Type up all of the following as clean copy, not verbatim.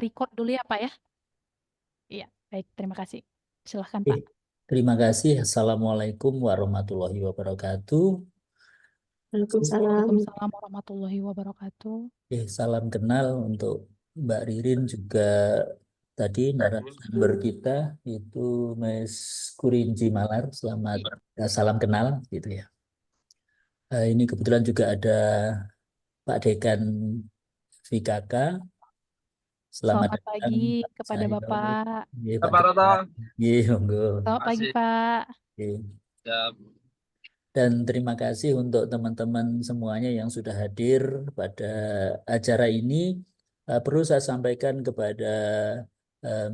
record dulu ya, Pak ya. Iya, baik, terima kasih. Silahkan, Eh, Pak. Terima kasih. Assalamualaikum warahmatullahi wabarakatuh. Waalaikumsalam. Waalaikumsalam warahmatullahi wabarakatuh. Salam kenal untuk Mbak Ririn juga tadi narasumber kita itu Mas Kurinji Malar. Selamat salam kenal gitu ya. Ini kebetulan juga ada Pak Dekan VKK. Selamat Selamat datang pagi Pak kepada Cahyo. Bapak. Pak Pak Roto, Dekan. Monggo. Selamat pagi, masih Pak. Nggih. ya, Dan terima kasih untuk teman-teman semuanya yang sudah hadir pada acara ini. Perlu saya sampaikan kepada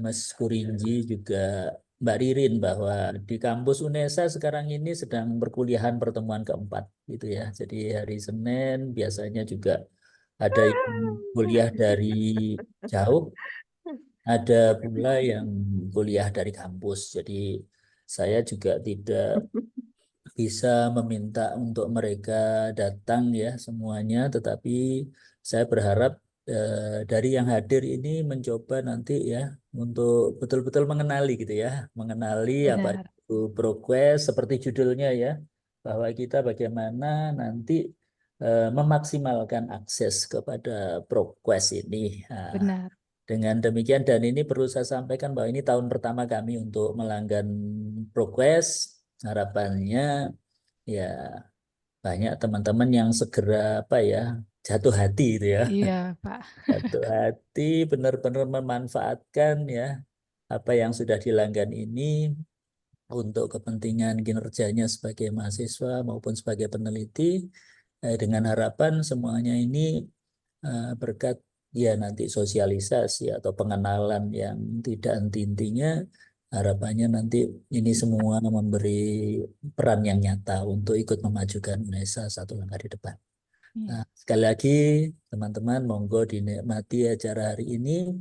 Mas Kurinji juga Mbak Ririn bahwa di kampus Unesa sekarang ini sedang perkuliahan pertemuan keempat gitu ya. Jadi hari Senin biasanya juga ada yang kuliah dari jauh, ada pula yang kuliah dari kampus. Jadi saya juga tidak bisa meminta untuk mereka datang ya semuanya, tetapi saya berharap dari yang hadir ini mencoba nanti ya untuk betul-betul mengenali gitu ya, mengenali apa Benar, itu ProQuest seperti judulnya ya, bahwa kita bagaimana nanti memaksimalkan akses kepada ProQuest ini. Nah, benar. dengan demikian dan ini perlu saya sampaikan bahwa ini tahun pertama kami untuk melanggan ProQuest. Harapannya ya banyak teman-teman yang segera apa ya jatuh hati itu ya, Iya, Pak. jatuh hati benar-benar memanfaatkan ya apa yang sudah dilanggan ini untuk kepentingan kinerjanya sebagai mahasiswa maupun sebagai peneliti, dengan harapan semuanya ini berkat ya nanti sosialisasi atau pengenalan yang tidak henti-hentinya, harapannya nanti ini semua memberi peran yang nyata untuk ikut memajukan Unesa satu langkah di depan. Iya, Nah, sekali lagi teman-teman monggo dinikmati acara hari ini,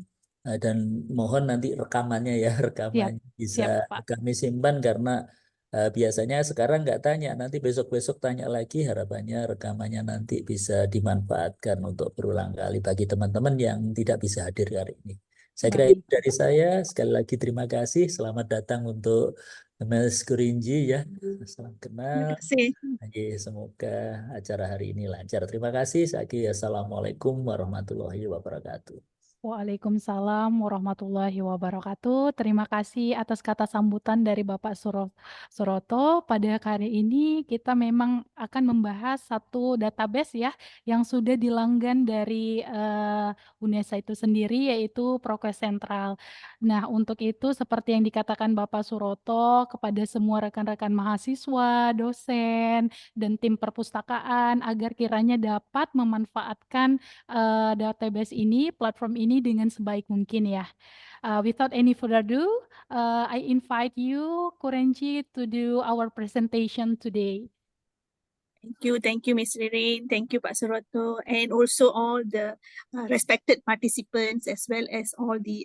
dan mohon nanti rekamannya ya siap, rekamannya bisa siap, Pak. kami simpan karena biasanya sekarang nggak tanya, nanti besok-besok tanya lagi, harapannya rekamannya nanti bisa dimanfaatkan untuk berulang kali bagi teman-teman yang tidak bisa hadir hari ini. Saya kira itu Baik. dari saya. Sekali lagi terima kasih. Selamat datang untuk Mas Kurinji ya. Salam Terima kenal. kasih. Oke, semoga acara hari ini lancar. Terima kasih. Assalamualaikum warahmatullahi wabarakatuh. Waalaikumsalam warahmatullahi wabarakatuh. Terima kasih atas kata sambutan dari Bapak Suroto. Pada kali ini kita memang akan membahas satu database ya yang sudah dilanggan dari Unesa itu sendiri yaitu ProQuest Sentral. Nah, untuk itu seperti yang dikatakan Bapak Suroto kepada semua rekan-rekan mahasiswa, dosen, dan tim perpustakaan agar kiranya dapat memanfaatkan database ini, platform ini dengan sebaik mungkin ya. Without any further ado, I invite you, Kurenji, to do our presentation today. Thank you, Ms. Ririn. Thank you, Pak Suroto, and also all the respected participants, as well as all the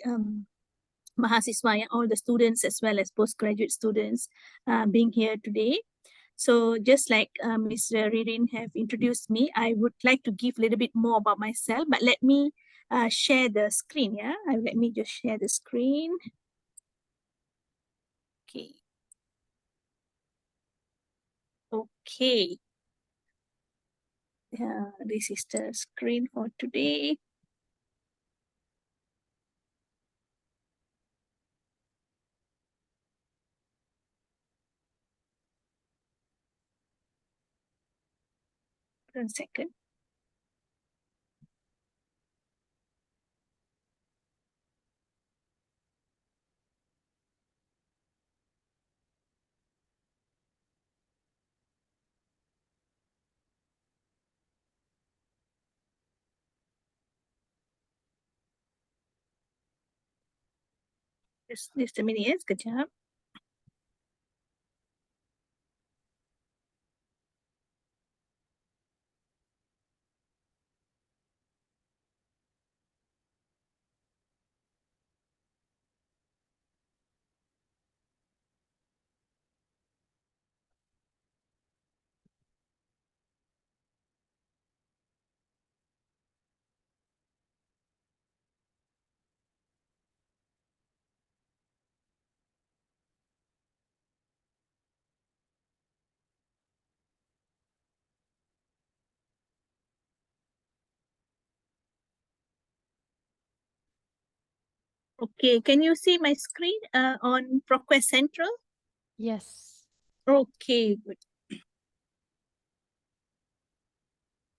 mahasiswa, all the students, as well as postgraduate students being here today. So just like Ms. Ririn have introduced me, I would like to give a little bit more about myself, but let me share the screen, yeah? Let me just share the screen. Okay. Okay. This is the screen for today. One second. Just a minute, yes, kejap. Okay, can you see my screen on ProQuest Central? Yes. Okay, good.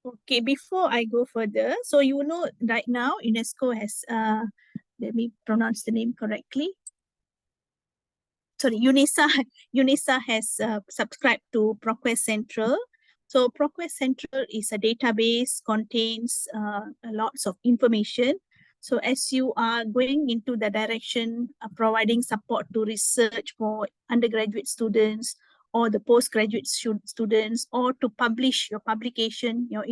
Okay, before I go further, so you know right now UNESCO has, let me pronounce the name correctly. Sorry, Unesa has subscribed to ProQuest Central. So ProQuest Central is a database, contains lots of information. So as you are going into the direction of providing support to research for undergraduate students or the postgraduate students, or to publish your publication, your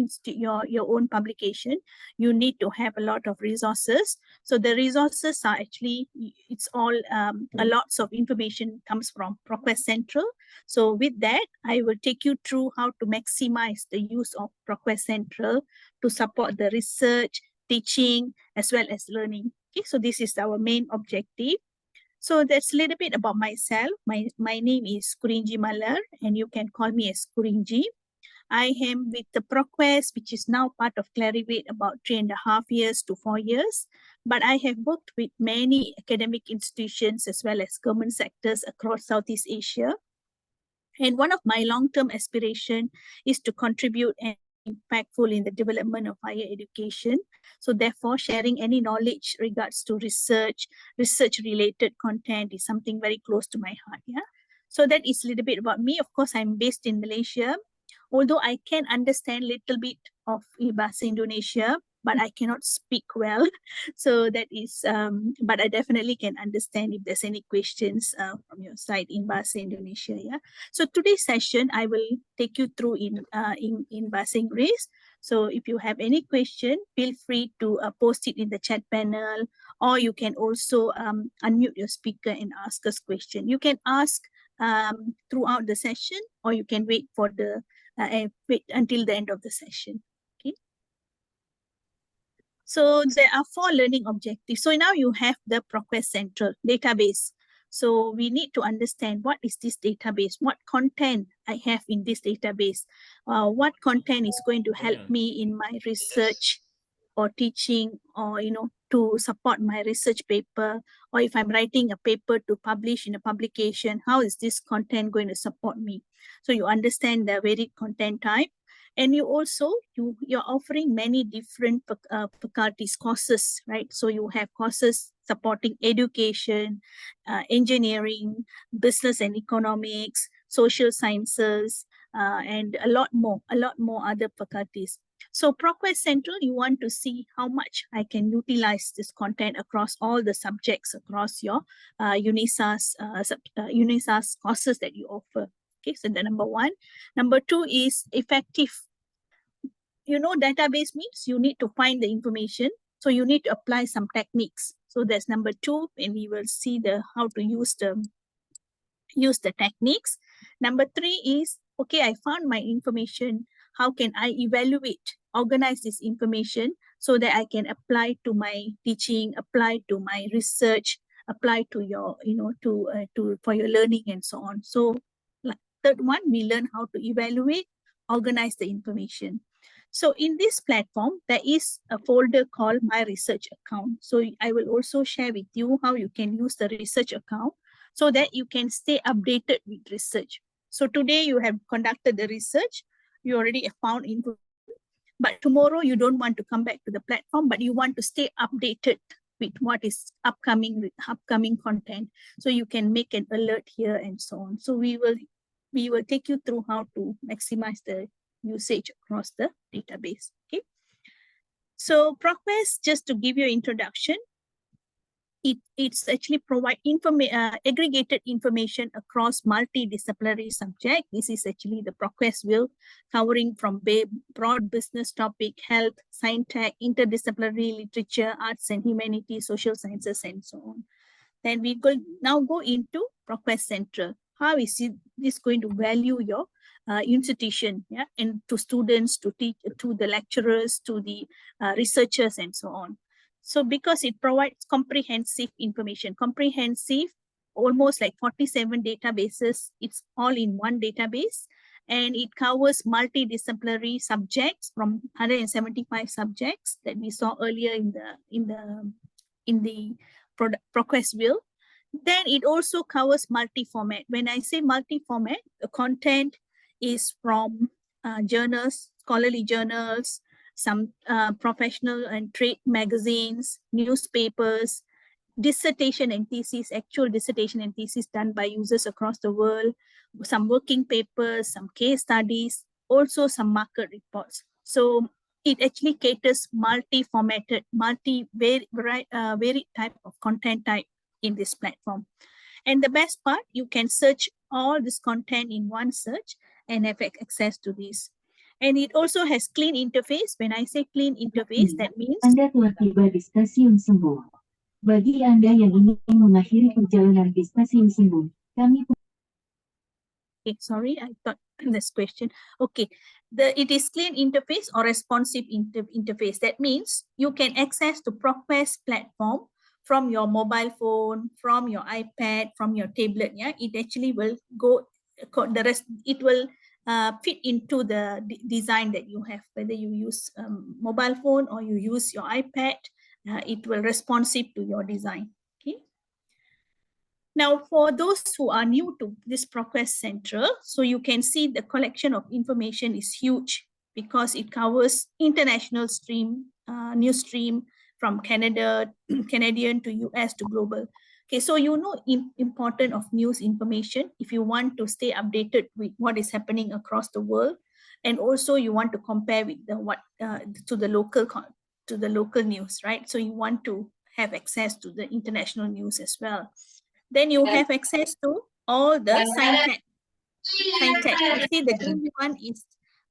own publication, you need to have a lot of resources. So the resources are actually, it's all, a lots of information comes from ProQuest Central. So with that, I will take you through how to maximize the use of ProQuest Central to support the research, teaching, as well as learning. Okay, so this is our main objective. So that's a little bit about myself. My name is Kurinji Malar, and you can call me as Kurinji. I am with the ProQuest, which is now part of Clarivate, about 3.5 years to 4 years. But I have worked with many academic institutions as well as government sectors across Southeast Asia. And one of my long-term aspiration is to contribute and impactful in the development of higher education. So therefore, sharing any knowledge regards to research-related content is something very close to my heart. Yeah. So that is a little bit about me. Of course, I'm based in Malaysia. Although I can understand a little bit of Bahasa Indonesia, but I cannot speak well. So that is, but I definitely can understand if there's any questions from your side in Bahasa Indonesia. Yeah. So today's session, I will take you through in Bahasa Inggris. So if you have any question, feel free to post it in the chat panel, or you can also unmute your speaker and ask us question. You can ask throughout the session, or you can wait for the wait until the end of the session. Okay. So there are 4 learning objectives. So now you have the ProQuest Central database. So we need to understand what is this database, what content I have in this database, what content is going to help me in my research or teaching, or to support my research paper, or if I'm writing a paper to publish in a publication, how is this content going to support me? So you understand the varied content type. And you also, you're offering many different faculties, courses, right? So you have courses supporting education, engineering, business and economics, social sciences, and a lot more other faculties. So ProQuest Central, you want to see how much I can utilize this content across all the subjects across your Unesa's courses that you offer. Okay, so the number 1. Number 2 is effective. Database means you need to find the information. So you need to apply some techniques. So that's number 2, and we will see how to use the techniques. Number 3 is, okay, I found my information. How can I organize this information so that I can apply to my teaching, apply to my research, apply to your, for your learning and so on. So third one, we learn how to evaluate, organize the information. So in this platform, there is a folder called My Research Account. So I will also share with you how you can use the research account so that you can stay updated with research. So today you have conducted the research, you already found information, but tomorrow you don't want to come back to the platform, but you want to stay updated with what is upcoming content. So you can make an alert here and so on. So we will take you through how to maximize the usage across the database. Okay. So ProQuest, just to give you an introduction, it's actually provide aggregated information across multidisciplinary subject. This is actually the ProQuest wheel, covering from broad business topic, health, science tech, interdisciplinary literature, arts and humanities, social sciences, and so on. Then we now go into ProQuest Central. How is this going to value your institution, yeah, and to students, to the lecturers, to the researchers, and so on. So because it provides comprehensive information, almost like 47 databases, it's all in one database, and it covers multidisciplinary subjects from 175 subjects that we saw earlier in the ProQuest will. Then it also covers multi-format. When I say multi-format, the content is from journals, scholarly journals, some professional and trade magazines, newspapers, dissertation and thesis, actual dissertation and thesis done by users across the world, some working papers, some case studies, also some market reports. So it actually caters multi-formatted, varied type of content type in this platform. And the best part, you can search all this content in one search and have access to this. And it also has clean interface. When I say clean interface, that means Anda telah tiba di stasiun Sembung. Bagi Anda yang ingin mengakhiri perjalanan di stasiun Sembung, kami okay, sorry, I thought this question. Okay, it is clean interface or responsive interface. That means you can access the ProQuest platform from your mobile phone, from your iPad, from your tablet. Yeah, it actually will go the rest. It will fit into the design that you have, whether you use mobile phone or you use your iPad. It will responsive to your design. Okay. Now, for those who are new to this ProQuest Central, so you can see the collection of information is huge because it covers international news stream from Canadian to US to global. Okay, so you know important of news information if you want to stay updated with what is happening across the world, and also you want to compare with the local news, right? So you want to have access to the international news as well. Then you have access to all the sign tag. You see the green one is,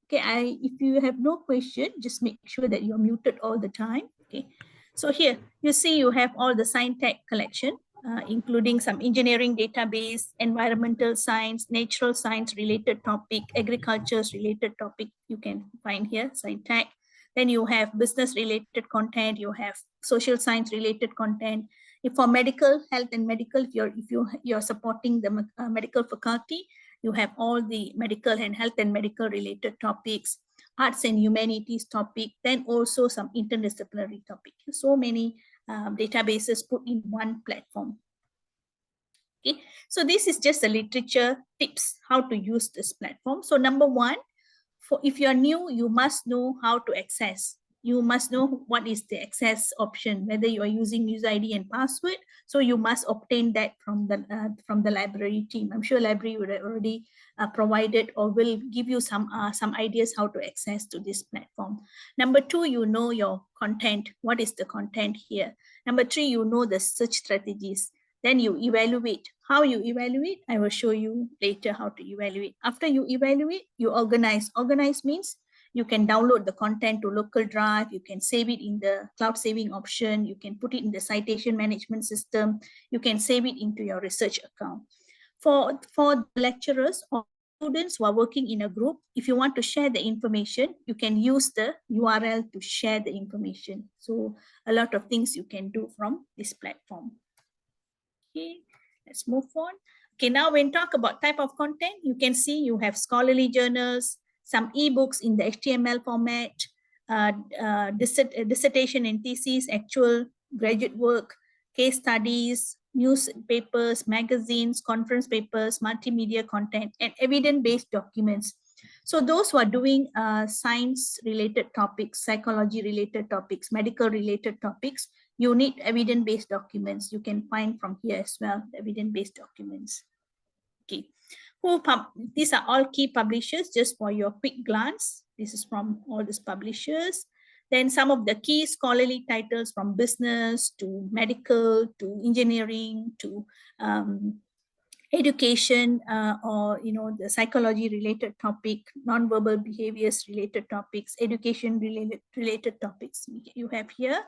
okay, if you have no question, just make sure that you're muted all the time. Okay, so here you see you have all the sign tag collection, including some engineering database, environmental science, natural science related topic, agriculture's related topic, you can find here, sign tag. Then you have business related content, you have social science related content. If for medical, health and medical, if you're supporting the medical faculty, you have all the medical and health and medical related topics, arts and humanities topic, then also some interdisciplinary topic. So many databases put in one platform. Okay, so this is just the literature tips how to use this platform. So number one, if you're new, you must know how to access. You must know what is the access option, whether you are using user ID and password. So you must obtain that from the library team. I'm sure library would have already provided or will give you some ideas how to access to this platform. Number two, you know your content. What is the content here? Number three, you know the search strategies. Then you evaluate. How you evaluate, I will show you later how to evaluate. After you evaluate, you organize. Organize means you can download the content to local drive. You can save it in the cloud saving option. You can put it in the citation management system. You can save it into your research account. For the lecturers or students who are working in a group, if you want to share the information, you can use the URL to share the information. So a lot of things you can do from this platform. Okay, let's move on. Okay, now when talk about type of content, you can see you have scholarly journals, some ebooks in the HTML format, dissertation and thesis, actual graduate work, case studies, newspapers, magazines, conference papers, multimedia content, and evidence-based documents. So those who are doing science-related topics, psychology-related topics, medical-related topics, you need evidence-based documents. You can find from here as well, the evidence-based documents. Okay, these are all key publishers, just for your quick glance. This is from all these publishers. Then some of the key scholarly titles from business to medical to engineering to education, or the psychology related topic, non-verbal behaviors related topics, education related topics you have here.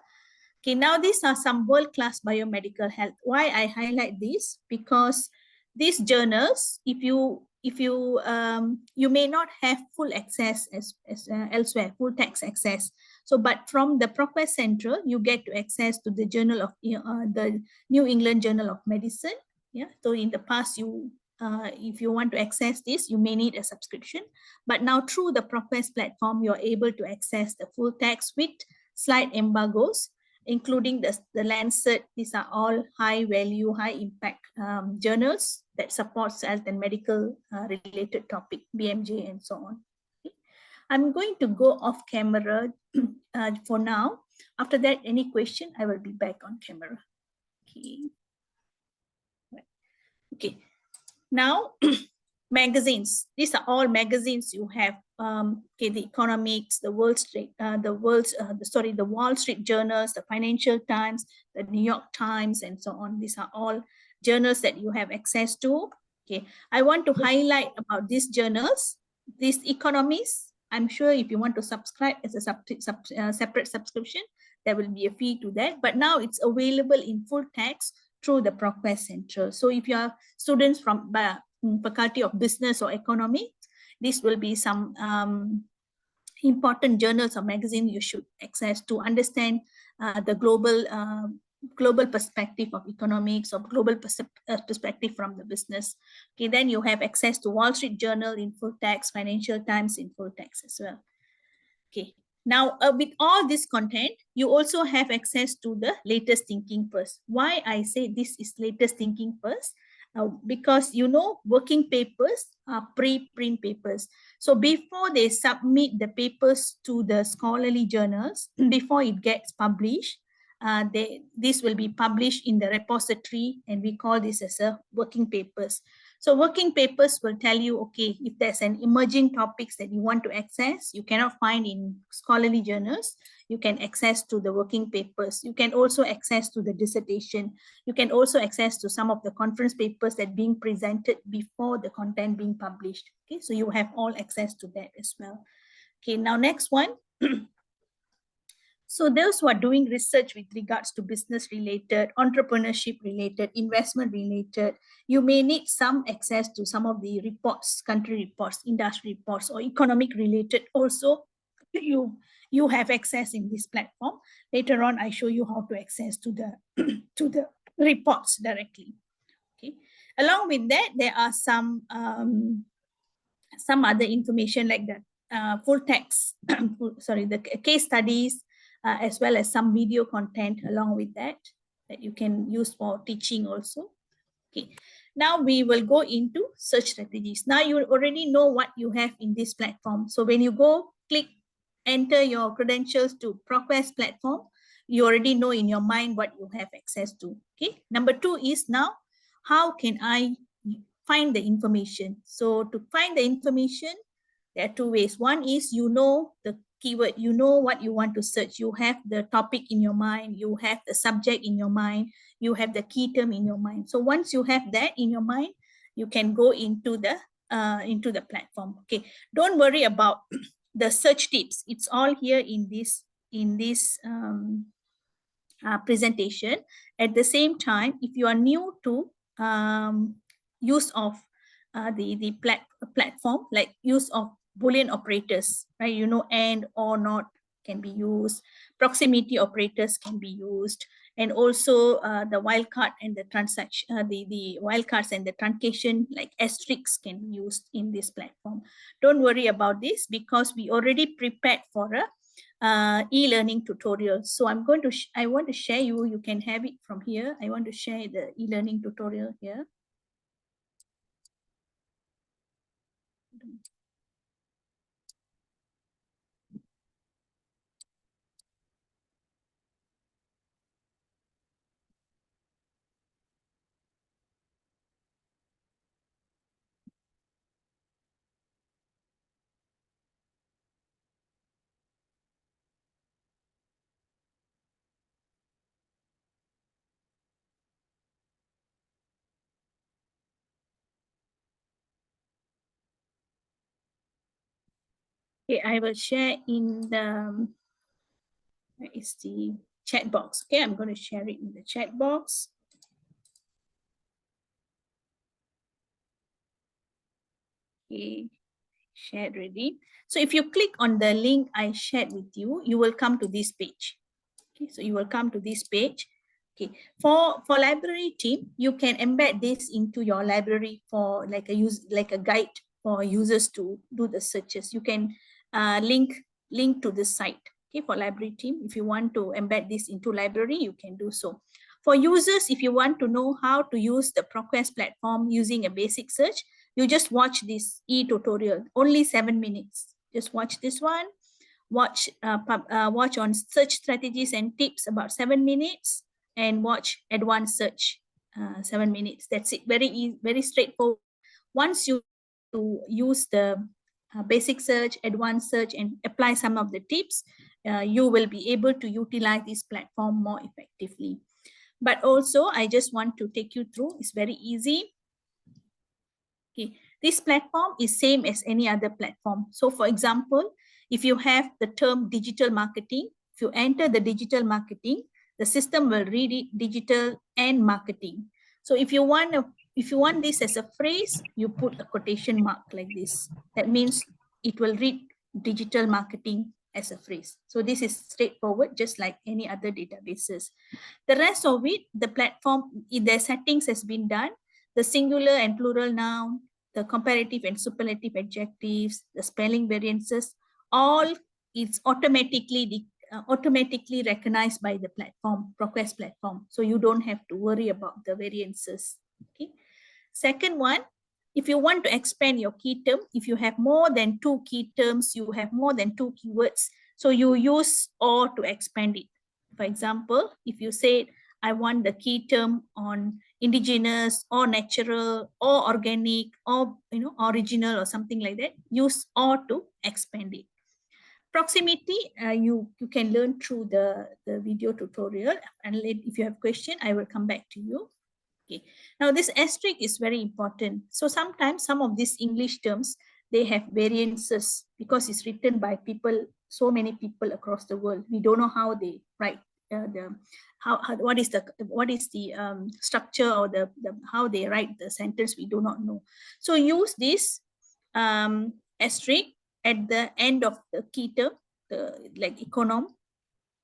Okay, now these are some world-class biomedical health. Why I highlight this? Because these journals, if you may not have full access as elsewhere, full text access. So, but from the ProQuest Central, you get to access to the journal of the New England Journal of Medicine. Yeah. So in the past, if you want to access this, you may need a subscription. But now through the ProQuest platform, you're able to access the full text with slide embargoes. including the Lancet. These are all high value, high impact journals that supports health and medical related topic, BMJ and so on. Okay. I'm going to go off camera for now. After that, any question, I will be back on camera. Okay. Okay. Now, magazines. These are all magazines you have. Okay, the Economics, the Wall Street Journals, the Financial Times, the New York Times, and so on. These are all journals that you have access to. Okay, I want to highlight about these journals. These Economics, I'm sure if you want to subscribe as a separate subscription, there will be a fee to that. But now it's available in full text through the ProQuest Center. So if you are students from Faculty of Business or Economics, this will be some important journals or magazines you should access to understand the global perspective of economics or global perspective from the business. Okay, then you have access to Wall Street Journal in full text, Financial Times in full text as well. Okay. Now, with all this content, you also have access to the latest thinking first. Why I say this is latest thinking first? Because you know, working papers are pre-print papers. So before they submit the papers to the scholarly journals, before it gets published, this will be published in the repository, and we call this as a working papers. So working papers will tell you, okay, if there's an emerging topics that you want to access, you cannot find in scholarly journals, you can access to the working papers. You can also access to the dissertation. You can also access to some of the conference papers that being presented before the content being published. Okay, so you have all access to that as well. Okay, now next one. So those who are doing research with regards to business related, entrepreneurship related, investment related, you may need some access to some of the reports, country reports, industry reports, or economic related also. You have access in this platform. Later on, I show you how to access to the to the reports directly. Okay. Along with that, there are some other information like that full text, the case studies, as well as some video content along with that you can use for teaching also. Okay, now we will go into search strategies. Now you already know what you have in this platform. So when you go click, enter your credentials to ProQuest platform, you already know in your mind what you have access to. Okay, number 2 is now, how can I find the information? So to find the information, there are 2 ways. One is, you know the keyword, you know what you want to search. You have the topic in your mind, you have the subject in your mind, you have the key term in your mind. So once you have that in your mind, you can go into the platform. Okay, don't worry about the search tips. It's all here in this presentation. At the same time, if you are new to use of the platform, like use of Boolean operators, right? You know, and or not can be used, proximity operators can be used, and also the wildcard and the transaction, the wildcards and the truncation like asterisks can be used in this platform. Don't worry about this because we already prepared for a e-learning tutorial. So I want to share you can have it from here. I want to share the e-learning tutorial here. Okay, I will share in the, where is the chat box? Okay, I'm going to share it in the chat box. Okay, shared already. So if you click on the link I shared with you, you will come to this page. Okay, so you will come to this page. Okay, for library team, you can embed this into your library for like a guide for users to do the searches. You can link to the site. Okay, for library team, if you want to embed this into library, you can do so. For users, if you want to know how to use the ProQuest platform using a basic search, you just watch this e-tutorial, only 7 minutes. Just watch this one. Watch on search strategies and tips about 7 minutes, and watch advanced search 7 minutes. That's it. Very easy, very straightforward. Once you use the basic search, advanced search, and apply some of the tips, you will be able to utilize this platform more effectively. But also, I just want to take you through. It's very easy. Okay, this platform is same as any other platform. So for example, if you have the term digital marketing, if you enter the digital marketing, the system will read it digital and marketing. So if you want this as a phrase, you put a quotation mark like this. That means it will read digital marketing as a phrase. So this is straightforward, just like any other databases. The rest of it, the platform, in their settings has been done. The singular and plural noun, the comparative and superlative adjectives, the spelling variances, all is automatically recognized by the platform, ProQuest platform. So you don't have to worry about the variances. Okay. Second one, if you want to expand your key term, if you have more than 2 key terms, you have more than 2 keywords, so you use or to expand it. For example, if you say, I want the key term on indigenous or natural or organic or original or something like that, use or to expand it. Proximity, you can learn through the video tutorial, and if you have question, I will come back to you. Okay. Now this asterisk is very important. So sometimes some of these English terms, they have variances because it's written by people, so many people across the world. We don't know how they write what is the structure or the how they write the sentence. We do not know. So use this asterisk at the end of the key term, like econom,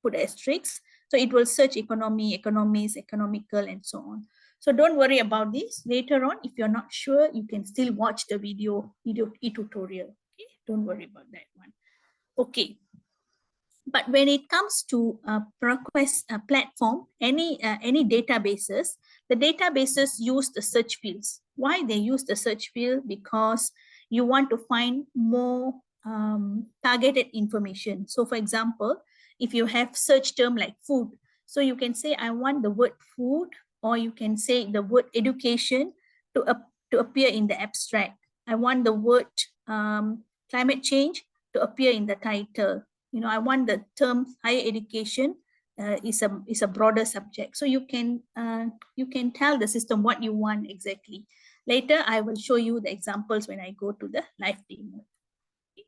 put asterisk. So it will search economy, economies, economical, and so on. So don't worry about this. Later on, if you're not sure, you can still watch the video e-tutorial. Okay, don't worry about that one. Okay. But when it comes to ProQuest platform, any databases, the databases use the search fields. Why they use the search field? Because you want to find more targeted information. So for example, if you have search term like food, so you can say, I want the word food, or you can say the word education to appear in the abstract. I want the word climate change to appear in the title. I want the term higher education is a broader subject. So you can tell the system what you want exactly. Later, I will show you the examples when I go to the live demo. Okay.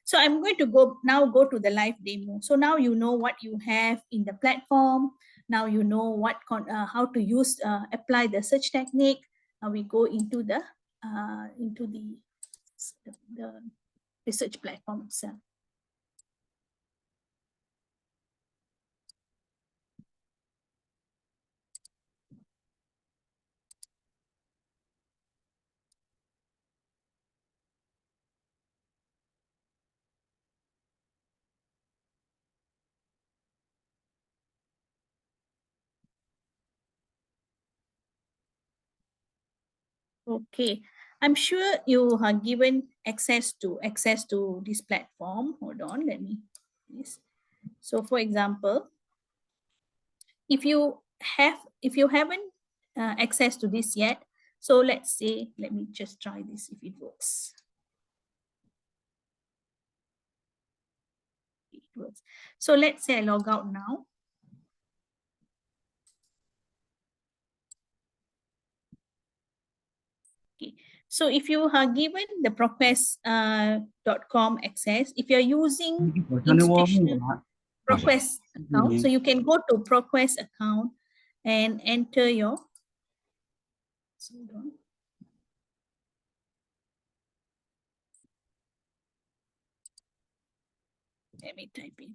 So I'm going to go to the live demo. So now you know what you have in the platform. Now you know what how to use apply the search technique. Now we go into the research platform itself. Okay, I'm sure you are given access to this platform. Hold on, let me please. So for example, if you haven't access to this yet, so let's say, let me just try this if it works. It works. So let's say I log out now. Okay. So if you are given the ProQuest.com access, if you're using institutional ProQuest account, so you can go to ProQuest account and enter your, let me type in.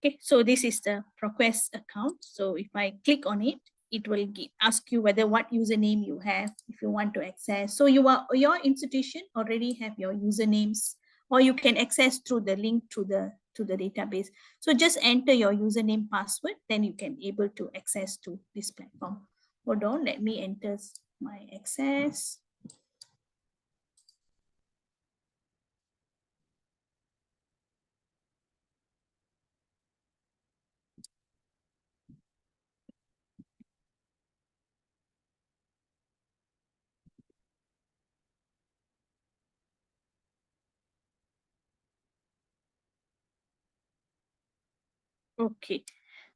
Okay, so this is the ProQuest account. So if I click on it, it will ask you whether what username you have if you want to access. So your institution already have your usernames, or you can access through the link to the database. So just enter your username password, then you can able to access to this platform. Hold on, let me enter my access. Okay,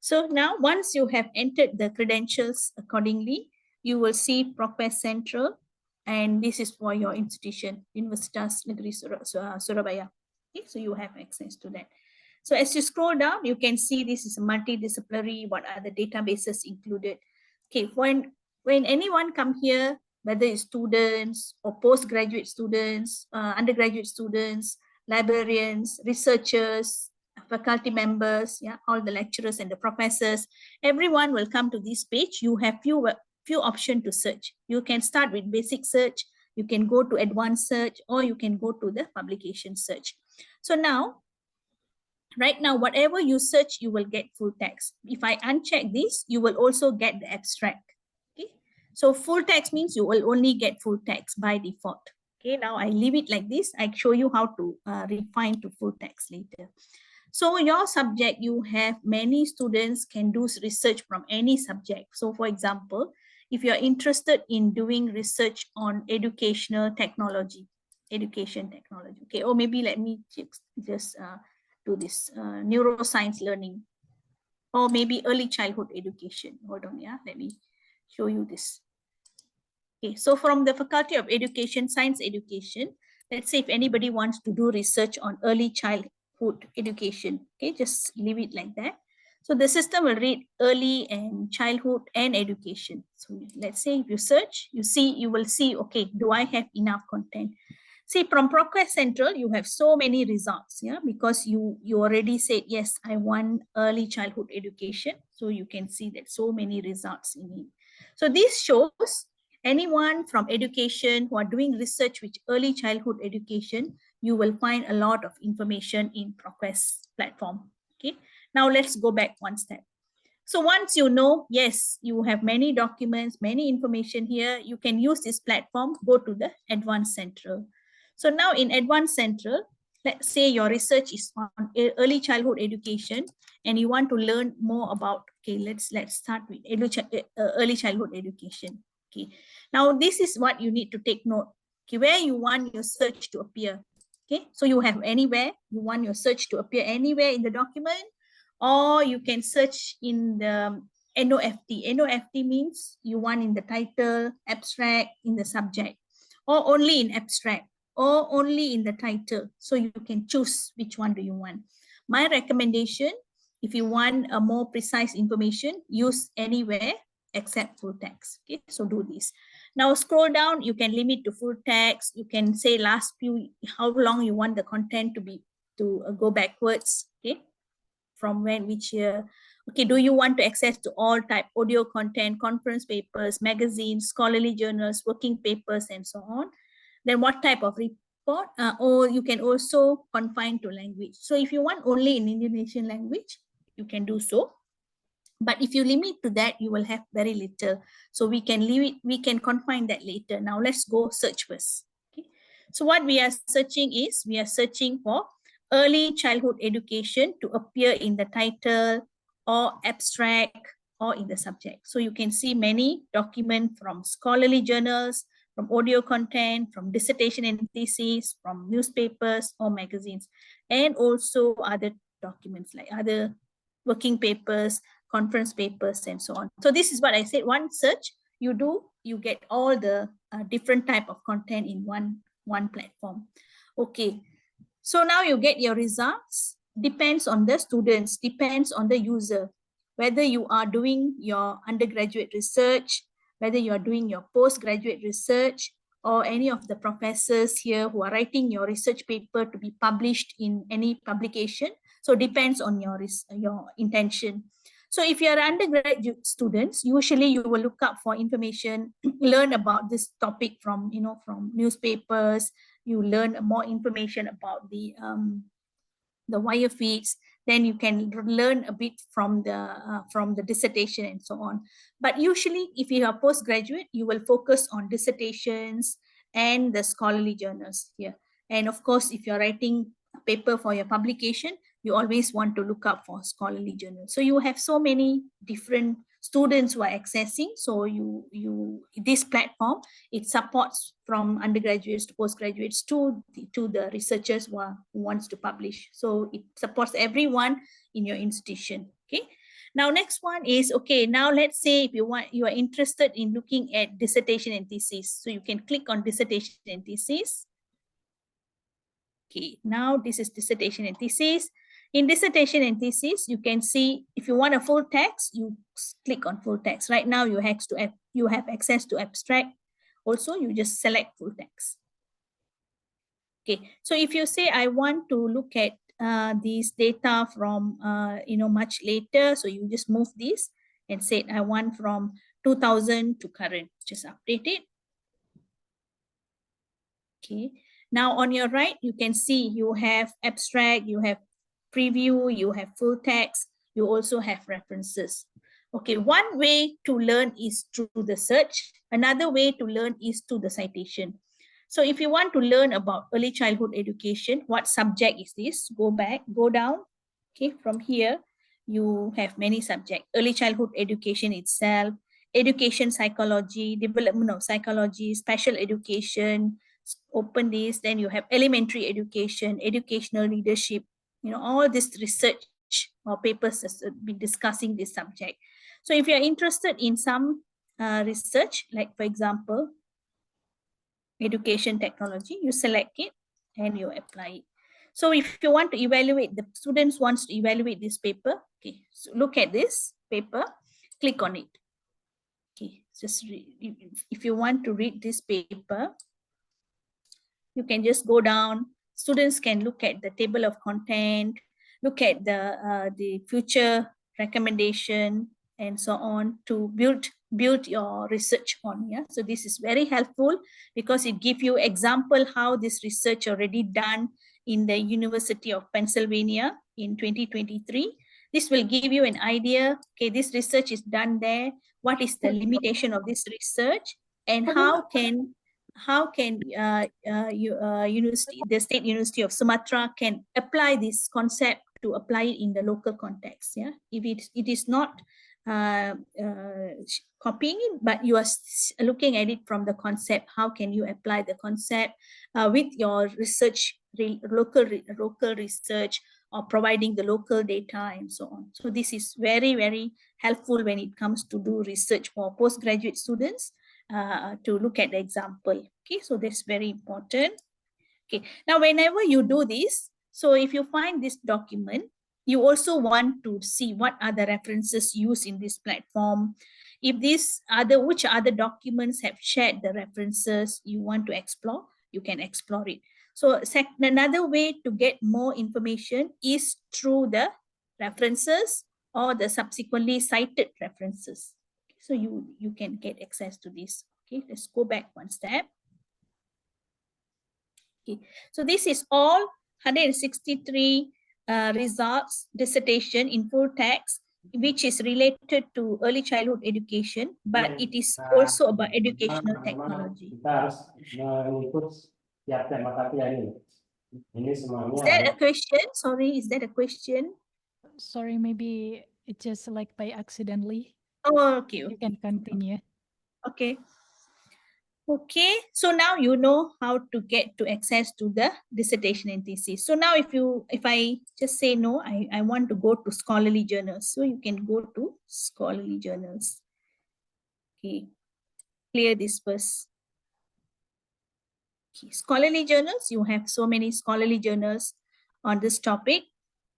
so now once you have entered the credentials accordingly, you will see ProQuest Central, and this is for your institution, Universitas Negeri Surabaya. Okay, so you have access to that. So as you scroll down, you can see this is multidisciplinary, what are the databases included. Okay, when anyone come here, whether it's students or postgraduate students, undergraduate students, librarians, researchers, faculty members, yeah, all the lecturers and the professors, everyone will come to this page. You have few options to search. You can start with basic search, you can go to advanced search, or you can go to the publication search. So now, right now, whatever you search, you will get full text. If I uncheck this, you will also get the abstract. Okay, so full text means you will only get full text by default. Okay, now I leave it like this. I show you how to refine to full text later. So your subject, you have many students can do research from any subject. So for example, if you're interested in doing research on education technology, okay, or maybe let me just do this neuroscience learning, or maybe early childhood education. Hold on, yeah, let me show you this. Okay, so from the Faculty of Education, Science Education, let's say if anybody wants to do research on early childhood education, okay, just leave it like that. So the system will read early and childhood and education. So let's say if you search, you will see, okay, do I have enough content? See, from ProQuest Central, you have so many results, yeah, because you already said, yes, I want early childhood education. So you can see that so many results in it. So this shows anyone from education who are doing research with early childhood education, you will find a lot of information in ProQuest platform. Okay, now let's go back one step. So once you know, yes, you have many documents, many information here, you can use this platform, go to the Advanced Central. So now in Advanced Central, let's say your research is on early childhood education and you want to learn more about, okay, let's start with early childhood education. Okay, now this is what you need to take note. Okay, where you want your search to appear. Okay, so you have anywhere, you want your search to appear anywhere in the document, or you can search in the NOFT. NOFT means you want in the title, abstract, in the subject, or only in abstract, or only in the title. So you can choose which one do you want. My recommendation, if you want a more precise information, use anywhere except full text. Okay, so do this. Now scroll down, you can limit to full text. You can say last few, how long you want the content to be, to go backwards. Okay, from when, which year. Okay, do you want to access to all type audio content, conference papers, magazines, scholarly journals, working papers, and so on? Then what type of report? Or you can also confine to language. So if you want only in Indonesian language, you can do so. But if you limit to that, you will have very little. So we can leave it, we can confine that later. Now let's go search first. Okay. So what we are searching is, we are searching for early childhood education to appear in the title or abstract or in the subject. So you can see many documents from scholarly journals, from audio content, from dissertation and theses, from newspapers or magazines, and also other documents like other working papers, conference papers, and so on. So this is what I said, one search you do, you get all the different type of content in one platform. Okay, so now you get your results. Depends on the students, depends on the user, whether you are doing your undergraduate research, whether you are doing your postgraduate research, or any of the professors here who are writing your research paper to be published in any publication. So depends on your intention. So if you are undergraduate students, usually you will look up for information, learn about this topic from, from newspapers. You learn more information about the wire feeds. Then you can learn a bit from the dissertation and so on. But usually, if you are postgraduate, you will focus on dissertations and the scholarly journals here. And of course, if you're writing a paper for your publication, you always want to look up for scholarly journals. So you have so many different students who are accessing. So this platform, it supports from undergraduates to postgraduates to the researchers who wants to publish. So it supports everyone in your institution. Okay. Now, next one is, okay, now let's say if you are interested in looking at dissertation and thesis. So you can click on dissertation and thesis. Okay, now this is dissertation and thesis. In dissertation and thesis, you can see if you want a full text, you click on full text. Right now, you have access to abstract. Also, you just select full text. Okay, so if you say I want to look at these data from much later, so you just move this and say I want from 2000 to current. Just update it. Okay. Now on your right, you can see you have abstract, you have preview, you have full text, you also have references. Okay, one way to learn is through the search. Another way to learn is through the citation. So if you want to learn about early childhood education, what subject is this? Go back, go down. Okay, from here, you have many subjects. Early childhood education itself, education psychology, development of psychology, special education. Open this, then you have elementary education, educational leadership, all this research or papers has been discussing this subject. So if you're interested in some research, like for example, education technology, you select it and you apply it. So if you want to evaluate, the students wants to evaluate this paper, okay, so look at this paper, click on it. Okay, just if you want to read this paper, you can just go down. Students can look at the table of content, look at the future recommendation, and so on to build your research on. Yeah, so this is very helpful because it gives you example how this research already done in the University of Pennsylvania in 2023. This will give you an idea. Okay, this research is done there. What is the limitation of this research, and how can the State University of Sumatra can apply this concept to apply it in the local context. Yeah, if it is not copying it, but you are looking at it from the concept, how can you apply the concept with your research, local research, or providing the local data and so on. So this is very, very helpful when it comes to do research for postgraduate students. To look at the example. Okay, so that's very important. Okay, now whenever you do this, so if you find this document, you also want to see what are the references used in this platform. If which other documents have shared the references you want to explore, you can explore it. So another way to get more information is through the references or the subsequently cited references. So you can get access to this. Okay, let's go back one step. Okay, so this is all 163 results dissertation in full text, which is related to early childhood education, but it is also about educational technology. Is that a question? Sorry, is that a question? Sorry, maybe it's just like by accidentally. Oh, okay. You can continue. Okay. Okay, so now you know how to get to access to the dissertation and thesis. So now if I just say no, I want to go to scholarly journals. So you can go to scholarly journals. Okay, clear this first. Okay. Scholarly journals, you have so many scholarly journals on this topic,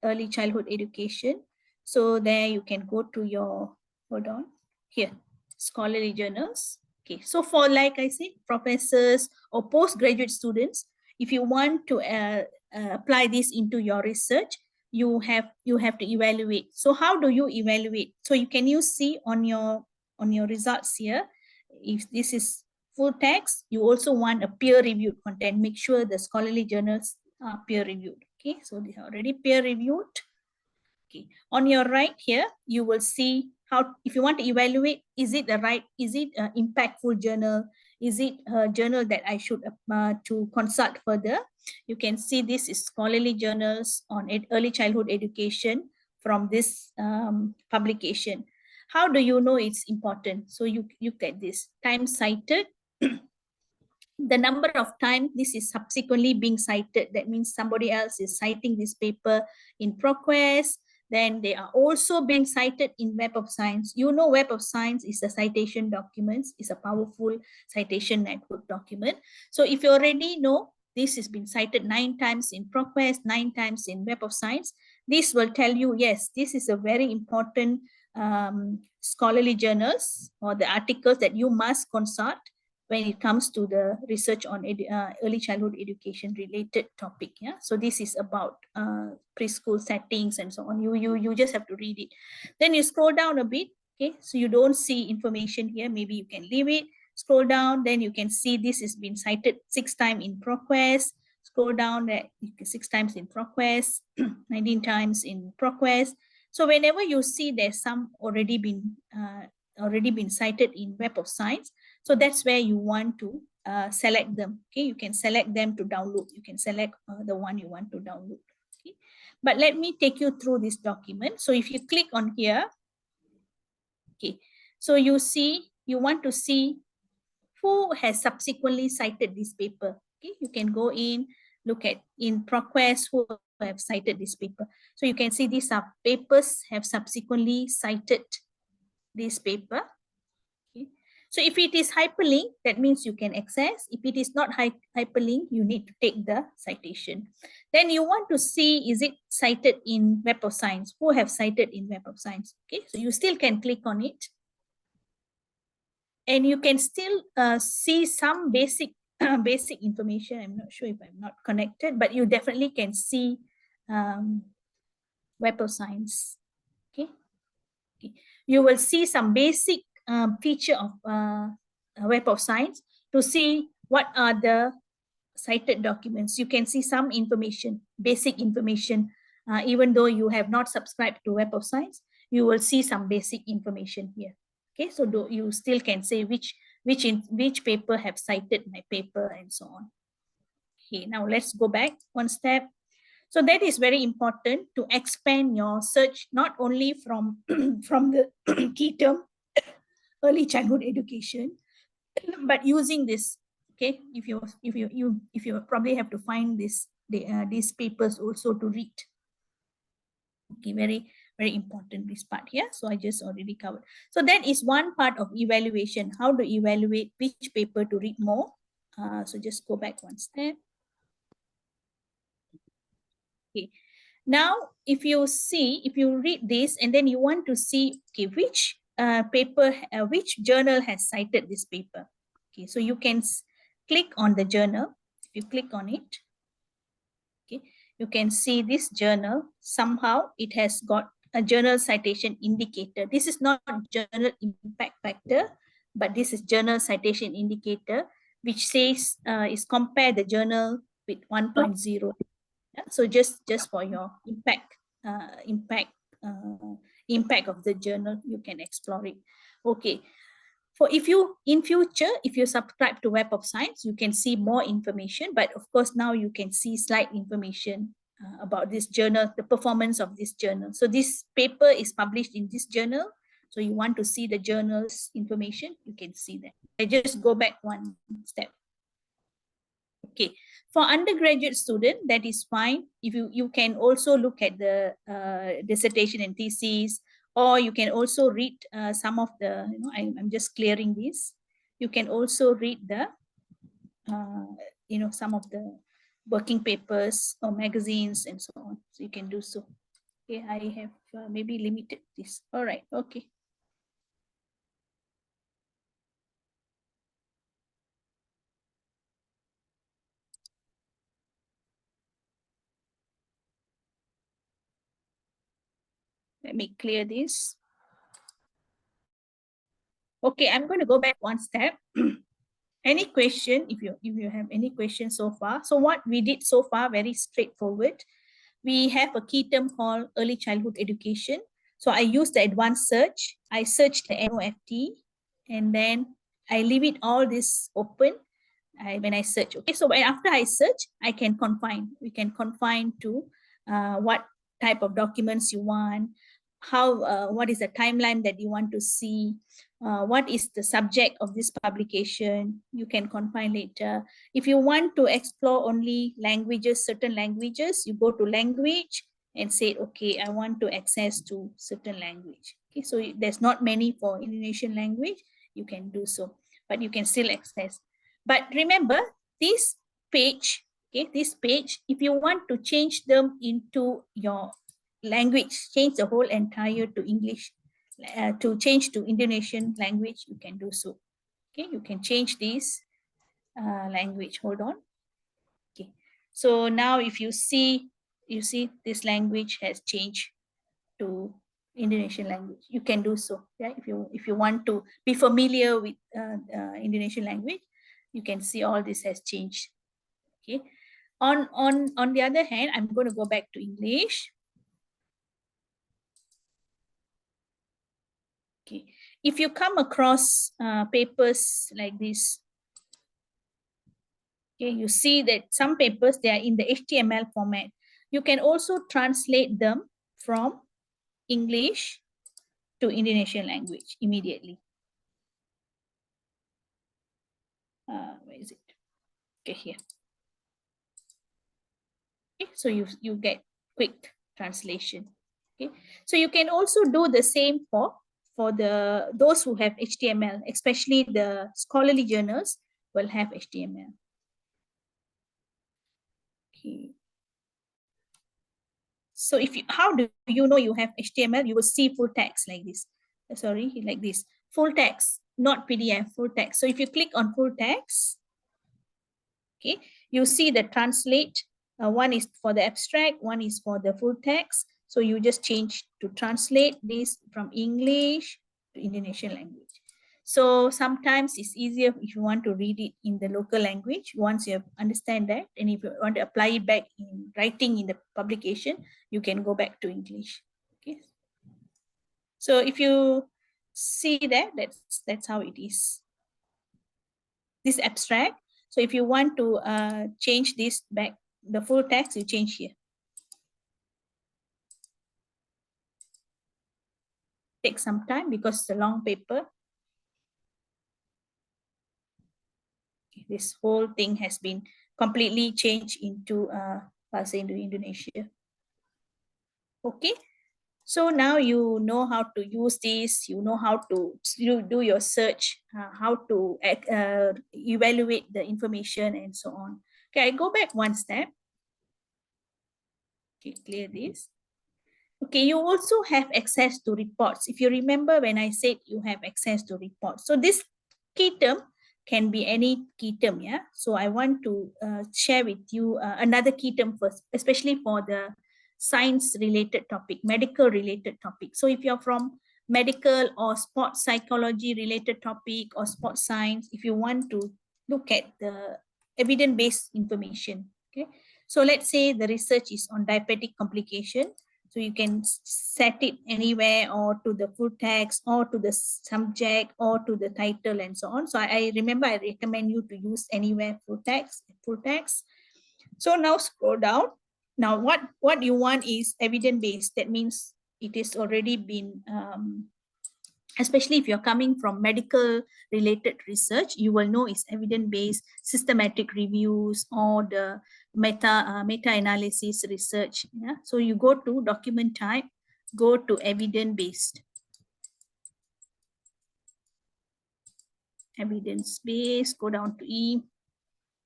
early childhood education. So there you can go to your, hold on, here, scholarly journals. Okay, so for, like I said, professors or postgraduate students, if you want to apply this into your research, you have to evaluate. So how do you evaluate? So you see on your results here, if this is full text, you also want a peer-reviewed content. Make sure the scholarly journals are peer-reviewed. Okay, so they are already peer-reviewed. Okay, on your right here, you will see how, if you want to evaluate, is it an impactful journal? Is it a journal that I should to consult further? You can see this is scholarly journals on early childhood education from this publication. How do you know it's important? So you look at this, time cited, the number of time this is subsequently being cited. That means somebody else is citing this paper in ProQuest. Then they are also being cited in Web of Science. You know, Web of Science is a citation documents, is a powerful citation network document. So if you already know this has been cited 9 times in ProQuest, 9 times in Web of Science, this will tell you, yes, this is a very important scholarly journals or the articles that you must consult when it comes to the research on early childhood education related topic. Yeah, so this is about preschool settings and so on. You just have to read it. Then you scroll down a bit. Okay, so you don't see information here. Maybe you can leave it. Scroll down, then you can see this has been cited 6 times in ProQuest. Scroll down, that 6 times in ProQuest, 19 times in ProQuest. So whenever you see there's some already been cited in Web of Science, so that's where you want to select them. Okay, you can select them to download. You can select the one you want to download. Okay, but let me take you through this document. So if you click on here, okay, so you want to see who has subsequently cited this paper. Okay, you can go in, look at in ProQuest who have cited this paper. So you can see these are papers have subsequently cited this paper. Okay. So if it is hyperlinked, that means you can access. If it is not hyperlinked, you need to take the citation. Then you want to see, is it cited in Web of Science? Who have cited in Web of Science? Okay, so you still can click on it. And you can still see some basic information. I'm not sure if I'm not connected, but you definitely can see Web of Science. Okay. Okay. You will see some basic feature of Web of Science to see what are the cited documents. You can see some information, basic information, even though you have not subscribed to Web of Science, you will see some basic information here. Okay, so you still can say which paper have cited my paper and so on. Okay, now let's go back one step. So that is very important to expand your search, not only from from the key term early childhood education, but using this. Okay, if you probably have to find these papers also to read. Okay, very important this part here. So I just already covered. So that is one part of evaluation, how to evaluate which paper to read more. So just go back one step. Okay. Now, if you read this and then you want to see, okay, which which journal has cited this paper. Okay, so you can click on the journal. If you click on it, okay, you can see this journal. Somehow it has got a journal citation indicator. This is not journal impact factor, but this is journal citation indicator, which says is compare the journal with 1.0. So just for your impact of the journal, you can explore it. Okay, for if you in future, if you subscribe to Web of Science, you can see more information, but of course now you can see slide information about this journal, the performance of this journal. So this paper is published in this journal, so you want to see the journal's information, you can see that. I just go back one step. Okay, for undergraduate student, that is fine. If you can also look at the dissertation and thesis, or you can also read some of the, I'm just clearing this. You can also read the, some of the working papers or magazines and so on. So you can do so. Okay, I have maybe limited this. All right, okay. Let me clear this. Okay, I'm going to go back one step. Any question, if you have any questions so far. So what we did so far, very straightforward. We have a key term called early childhood education. So I use the advanced search. I search the NOFT and then I leave it all this open when I search. Okay, so after I search, I can confine. We can confine to what type of documents you want, what is the timeline that you want to see, what is the subject of this publication. You can confine later. If you want to explore only languages, certain languages, you go to language and say, okay, I want to access to certain language. Okay, so there's not many for Indonesian language, you can do so, but you can still access. But remember, this page, okay, this page, if you want to change them into your language, change the whole entire to English, to change to Indonesian language, you can do so. Okay, you can change this language. Hold on. Okay, so now if you see this language has changed to Indonesian language. You can do so. Yeah, if you want to be familiar with Indonesian language, you can see all this has changed. Okay. On the other hand, I'm going to go back to English. Okay. If you come across papers like this, okay, you see that some papers, they are in the HTML format. You can also translate them from English to Indonesian language immediately. Where is it? Okay, here. Okay, so you get quick translation. Okay, so you can also do the same for those who have HTML, especially the scholarly journals will have HTML. Okay. So how do you know you have HTML? You will see full text like this. Sorry, like this. Full text, not PDF, full text. So if you click on full text, okay, you see the translate. One is for the abstract, one is for the full text. So you just change to translate this from English to Indonesian language. So sometimes it's easier if you want to read it in the local language. Once you understand that, and if you want to apply it back in writing in the publication, you can go back to English. Okay. So if you see that, that's how it is. This abstract. So if you want to change this back, the full text, you change here. Take some time because it's a long paper. Okay, this whole thing has been completely changed into Bahasa Indonesia. Okay. So now you know how to use this, you know how to do your search, how to evaluate the information and so on. Okay, I go back one step. Okay, clear this. Okay, you also have access to reports. If you remember when I said you have access to reports. So this key term can be any key term, yeah? So I want to share with you another key term first, especially for the science-related topic, medical-related topic. So if you're from medical or sports psychology-related topic or sports science, if you want to look at the evidence-based information, okay? So let's say the research is on diabetic complication. So you can set it anywhere or to the full text or to the subject or to the title and so on. So I remember I recommend you to use anywhere full text. So now scroll down. Now what you want is evidence-based. That means it is already been, especially if you're coming from medical related research, you will know it's evidence-based, systematic reviews or the meta-analysis research. Yeah? So you go to document type, go to evidence-based. Evidence-based, go down to E,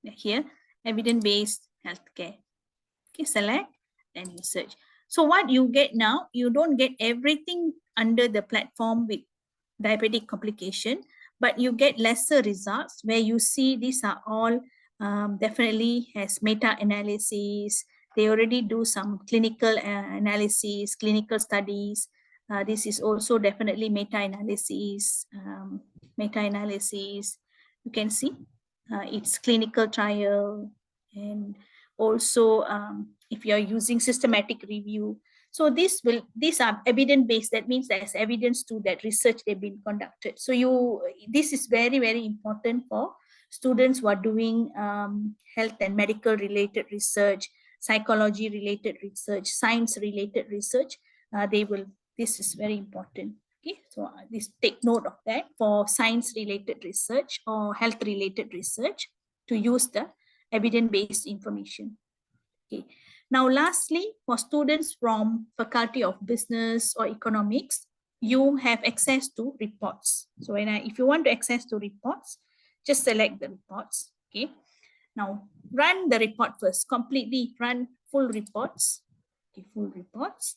here, evidence-based healthcare. Okay, select, then you search. So what you get now, you don't get everything under the platform with diabetic complication, but you get lesser results where you see these are all definitely has meta-analysis. They already do some clinical analysis, clinical studies. This is also definitely meta-analysis. Meta-analysis, you can see it's clinical trial, and also if you're using systematic review. So these are evidence-based. That means there's evidence to that research they've been conducted. So this is very, very important for students who are doing health and medical related research, psychology related research, science related research. This is very important. Okay, so take note of that for science related research or health related research, to use the evidence-based information. Okay. Now, lastly, for students from Faculty of Business or Economics, you have access to reports. So if you want to access to reports, just select the reports. Okay. Now, run the report first. Completely run full reports. Okay, full reports.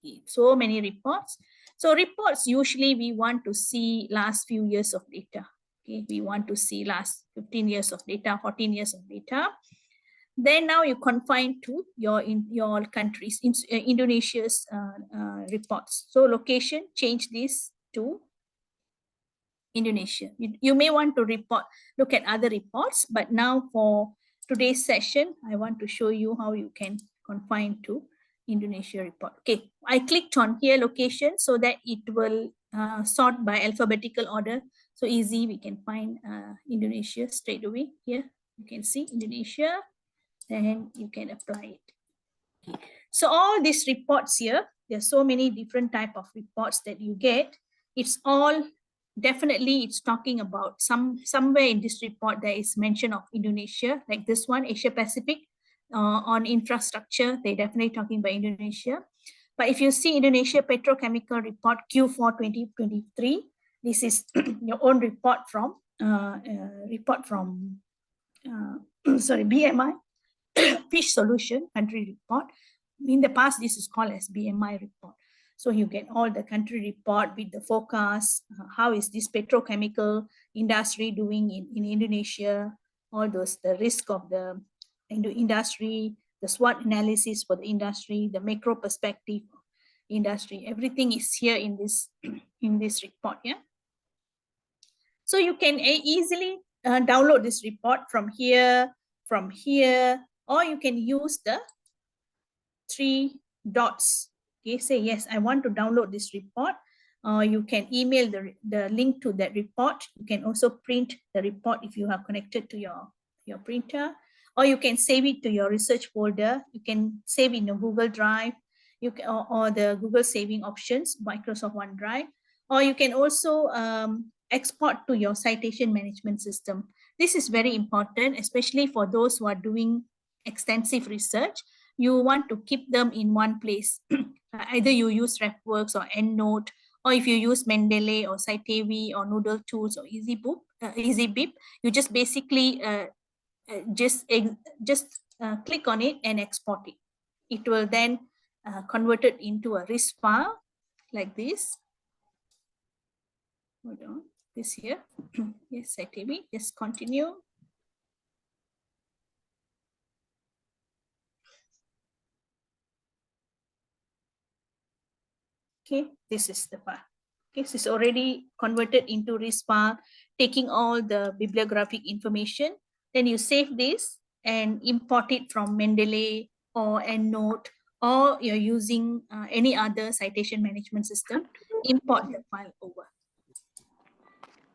Okay, so many reports. So reports, usually we want to see last few years of data. Okay, we want to see last 15 years of data, 14 years of data. Then now you confine to your countries, Indonesia's reports. So location, change this to Indonesia. You may want to look at other reports, but now for today's session, I want to show you how you can confine to Indonesia report. Okay, I clicked on here location so that it will sort by alphabetical order. So easy, we can find Indonesia straight away. Here you can see Indonesia, and you can apply it. Okay. So all these reports here, there's so many different type of reports that you get. It's all definitely, it's talking about somewhere in this report there is mention of Indonesia, like this one, Asia Pacific on infrastructure. They're definitely talking about Indonesia. But if you see Indonesia Petrochemical Report Q4 2023, this is your own report from BMI. Fish Solution Country Report. In the past, this is called as BMI report. So you get all the country report with the forecast, how is this petrochemical industry doing in Indonesia, all those, the risk of the industry, the SWOT analysis for the industry, the macro perspective industry, everything is here in this report. Yeah. So you can easily download this report from here, or you can use the 3 dots. Okay, say yes, I want to download this report. You can email the link to that report. You can also print the report if you have connected to your printer, or you can save it to your research folder. You can save in a Google Drive, you can, or the Google saving options, Microsoft OneDrive, or you can also export to your citation management system. This is very important, especially for those who are doing extensive research. You want to keep them in one place. Either you use RefWorks or EndNote, or if you use Mendeley or Citavi or Noodle Tools or EasyBib, you just basically click on it and export it. It will then convert it into a RIS file like this. Hold on, this here. Yes, Citavi, just continue. Okay, this is the file. Okay, so it's already converted into RIS file, taking all the bibliographic information. Then you save this and import it from Mendeley or EndNote, or you're using any other citation management system, import the file over.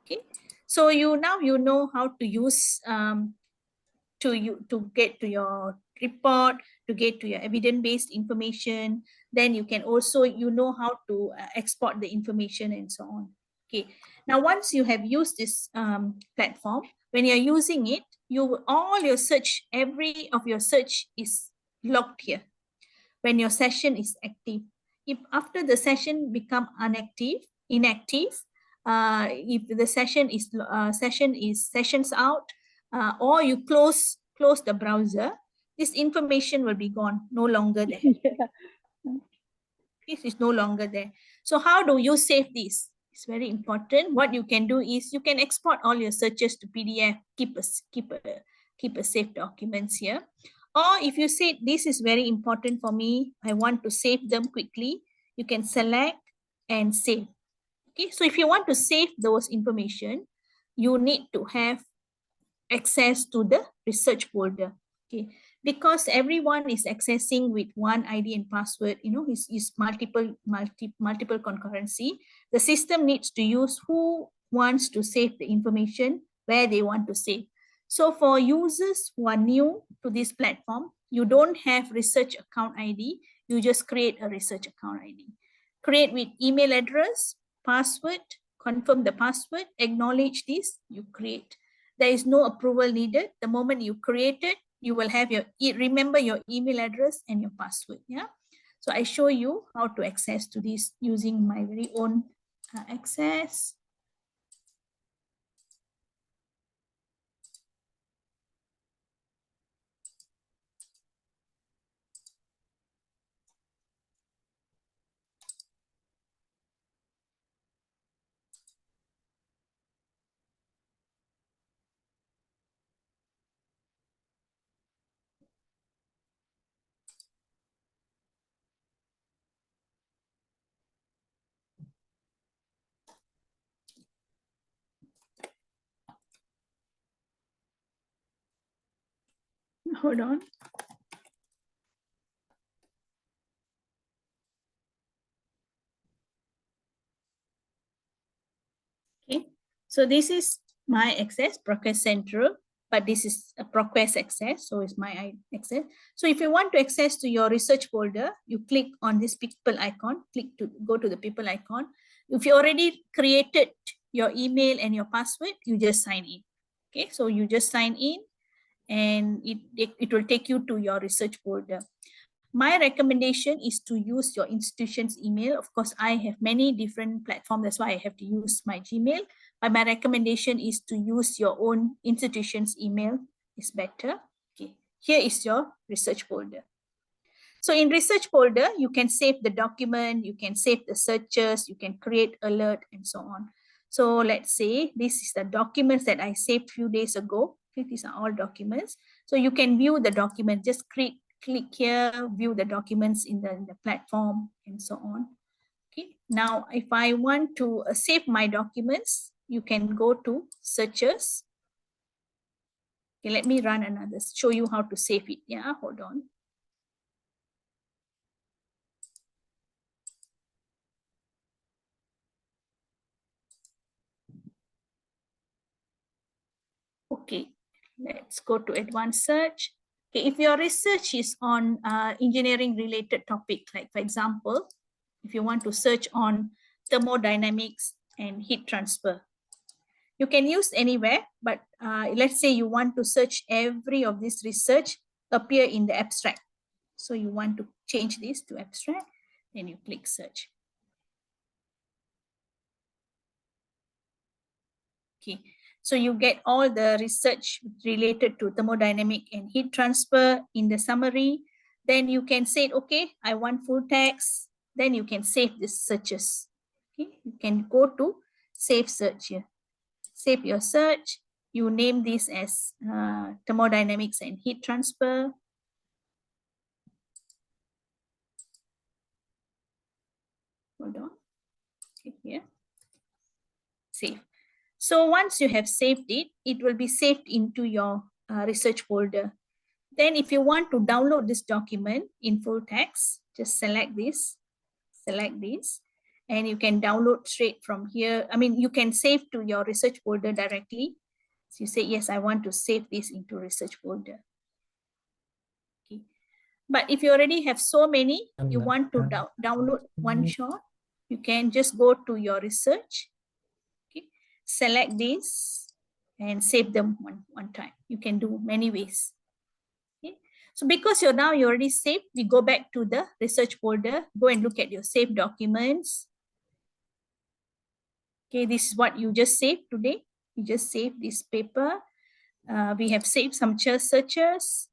Okay, so now you know how to use to get to your report, to get to your evidence-based information. Then you can also, know how to export the information and so on. Okay, now once you have used this platform, when you're using it, all your search, every of your search is logged here. When your session is active, if after the session become inactive, if the sessions out, or you close the browser, this information will be gone, no longer there. This is no longer there. So how do you save this? It's very important. What you can do is you can export all your searches to PDF, keep a saved documents here, Or if you say, this is very important for me, I want to save them quickly, you can select and save. Okay, so if you want to save those information, you need to have access to the research folder. Okay, because everyone is accessing with one ID and password, is multiple concurrency. The system needs to use who wants to save the information where they want to save. So for users who are new to this platform, you don't have research account ID, you just create a research account ID. Create with email address, password, confirm the password, acknowledge this, you create. There is no approval needed. The moment you create it, you will have remember your email address and your password. Yeah. So I show you how to access to this using my very own access. Hold on. Okay, so this is my access, ProQuest Central, but this is a ProQuest access, so it's my access. So if you want to access to your research folder, you click on this people icon, click to go to the people icon. If you already created your email and your password, you just sign in. Okay, so you just sign in and it will take you to your research folder. My recommendation is to use your institution's email. Of course, I have many different platforms. That's why I have to use my Gmail. But my recommendation is to use your own institution's email. It's better. Okay. Here is your research folder. So in research folder, you can save the document, you can save the searches, you can create alert and so on. So let's say this is the documents that I saved a few days ago. Okay, these are all documents. So you can view the document, just click here, view the documents in the platform and so on. Okay, now if I want to save my documents, you can go to searches. Okay, let me run another, show you how to save it. Yeah, hold on. Okay, let's go to advanced search. Okay, if your research is on engineering related topic, like for example, if you want to search on thermodynamics and heat transfer, you can use anywhere, but let's say you want to search every of this research appear in the abstract. So you want to change this to abstract, then you click search. Okay, so you get all the research related to thermodynamic and heat transfer in the summary. Then you can say, okay, I want full text. Then you can save the searches. Okay, you can go to save search here. Save your search. You name this as thermodynamics and heat transfer. Hold on. Okay, here. Save. So once you have saved it, it will be saved into your research folder. Then if you want to download this document in full text, just select this, and you can download straight from here. I mean, you can save to your research folder directly. So you say, yes, I want to save this into research folder. Okay. But if you already have so many, you want to download one shot, you can just go to your research, okay, select this and save them one time. You can do many ways. Okay. So because you already saved, we go back to the research folder, go and look at your saved documents. Okay, this is what you just saved today. You just saved this paper. We have saved some searches.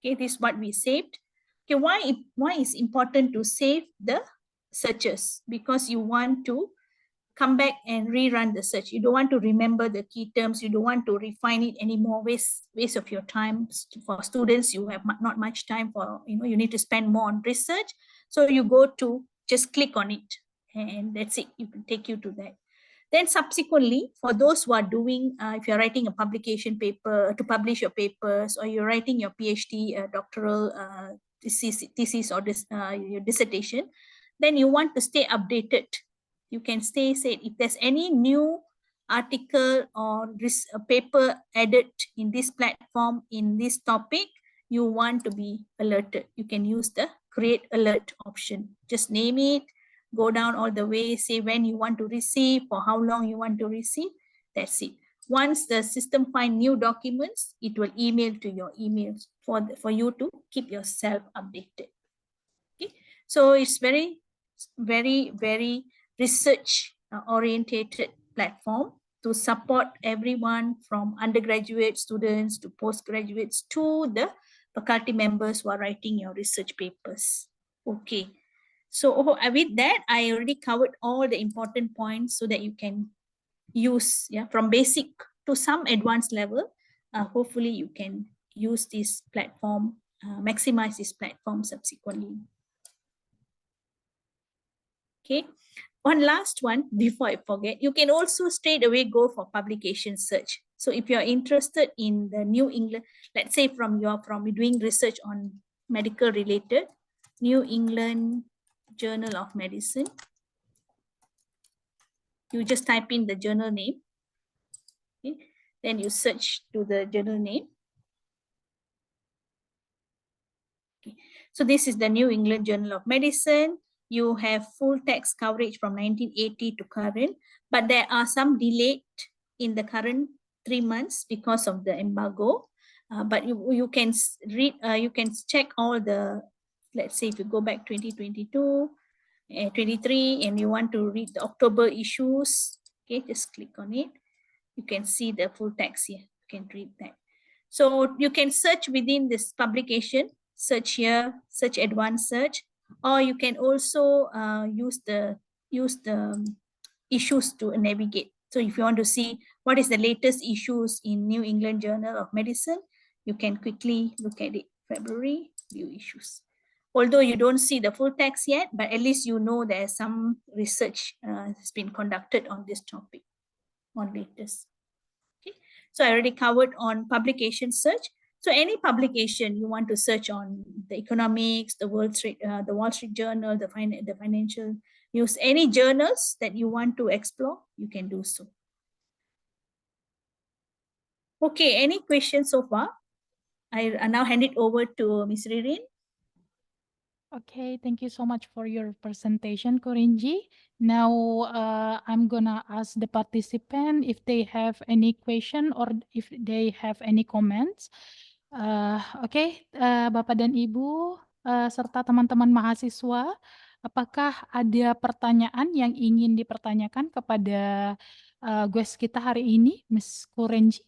Okay, this is what we saved. Okay, why is important to save the searches? Because you want to come back and rerun the search. You don't want to remember the key terms. You don't want to refine it anymore. Waste of your time. For students, you have not much time for, you need to spend more on research. So you go to just click on it and that's it. You can take you to that. Then subsequently, for those who are doing, if you're writing a publication paper to publish your papers, or you're writing your PhD, doctoral thesis or your dissertation, then you want to stay updated. You can say if there's any new article or a paper added in this platform, in this topic, you want to be alerted. You can use the create alert option. Just name it, go down all the way, say when you want to receive, for how long you want to receive. That's it. Once the system find new documents, it will email to your emails for you to keep yourself updated. Okay, so it's very, very research orientated platform to support everyone from undergraduate students to postgraduates to the faculty members who are writing your research papers. Okay, so with that, I already covered all the important points so that you can use, from basic to some advanced level. Hopefully you can use this platform, maximize this platform subsequently. Okay, one last one before I forget, you can also straight away go for publication search. So if you're interested in the New England, let's say from doing research on medical related, New England Journal of Medicine, you just type in the journal name. Okay, then you search to the journal name. Okay, so this is the New England Journal of Medicine. You have full text coverage from 1980 to current, but there are some delayed in the current 3 months because of the embargo. But you can read, you can check all the, let's say if you go back 2022, 23, and you want to read the October issues, okay, just click on it. You can see the full text here. You can read that. So you can search within this publication, search here, search advanced search, or you can also use the issues to navigate. So if you want to see what is the latest issues in New England Journal of Medicine, you can quickly look at it. February, view issues. Although you don't see the full text yet, but at least you know there's some research has been conducted on this topic, on latest. Okay, so I already covered on publication search. So any publication you want to search on, the economics, the Wall Street Journal, the financial news, any journals that you want to explore, you can do so. Okay, any questions so far? I now hand it over to Ms. Ririn. Okay, thank you so much for your presentation, Korinji. Now, I'm gonna ask the participant if they have any question or if they have any comments. Oke, Bapak dan Ibu, serta teman-teman mahasiswa, apakah ada pertanyaan yang ingin dipertanyakan kepada guest kita hari ini, Ms. Korinji?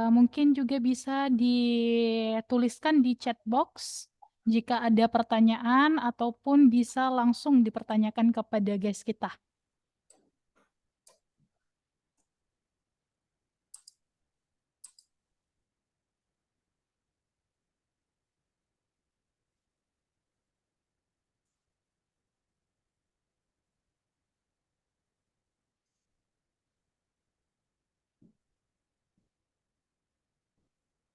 Mungkin juga bisa dituliskan di chat box jika ada pertanyaan ataupun bisa langsung dipertanyakan kepada guys kita.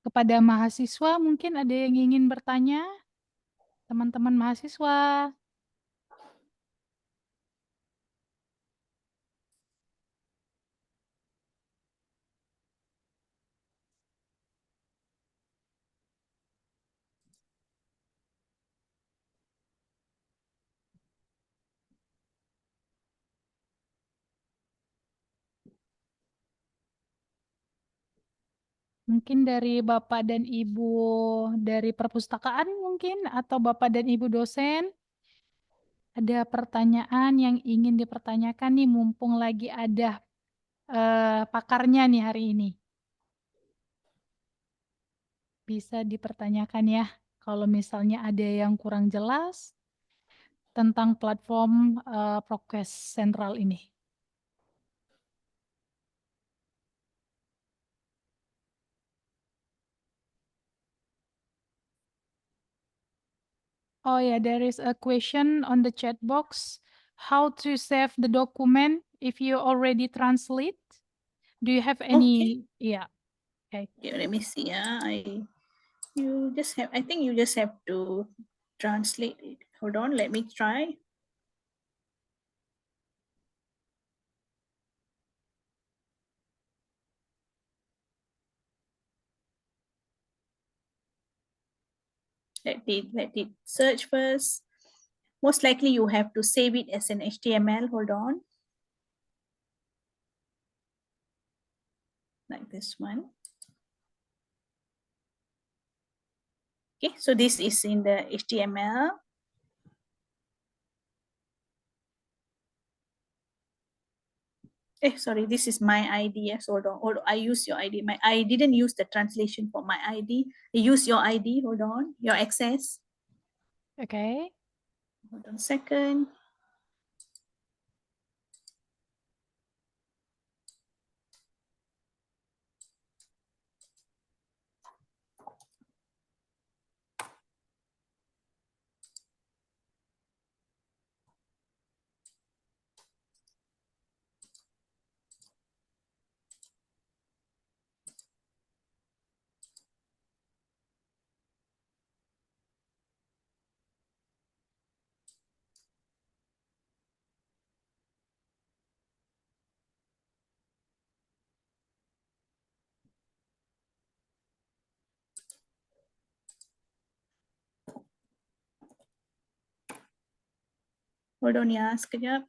Kepada mahasiswa mungkin ada yang ingin bertanya? Teman-teman mahasiswa. Mungkin dari Bapak dan Ibu dari perpustakaan mungkin, atau Bapak dan Ibu dosen. Ada pertanyaan yang ingin dipertanyakan nih, mumpung lagi ada pakarnya nih hari ini. Bisa dipertanyakan ya. Kalau misalnya ada yang kurang jelas tentang platform ProQuest sentral ini. Oh yeah, there is a question on the chat box. How to save the document if you already translate? Do you have any? Yeah. Okay. Okay, let me see. I think you just have to translate it. Hold on, let me try. Let it search first. Most likely you have to save it as an HTML. Hold on. Like this one. Okay, so this is in the HTML. Sorry, this is my ID. Yes, hold on. I use your ID. I didn't use the translation for my ID. I use your ID. Hold on. Your access. Okay. Hold on a second. Hold on ya, sekejap.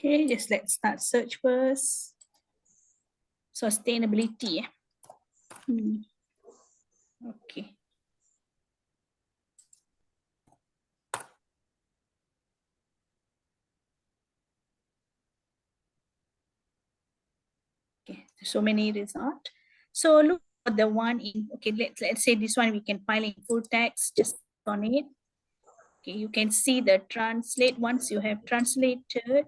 Okay, just let's start search first. Sustainability. Okay. Okay, so many results. So look at the one in, okay, let's say this one we can file in full text, just on it. Okay, you can see the translate once you have translated.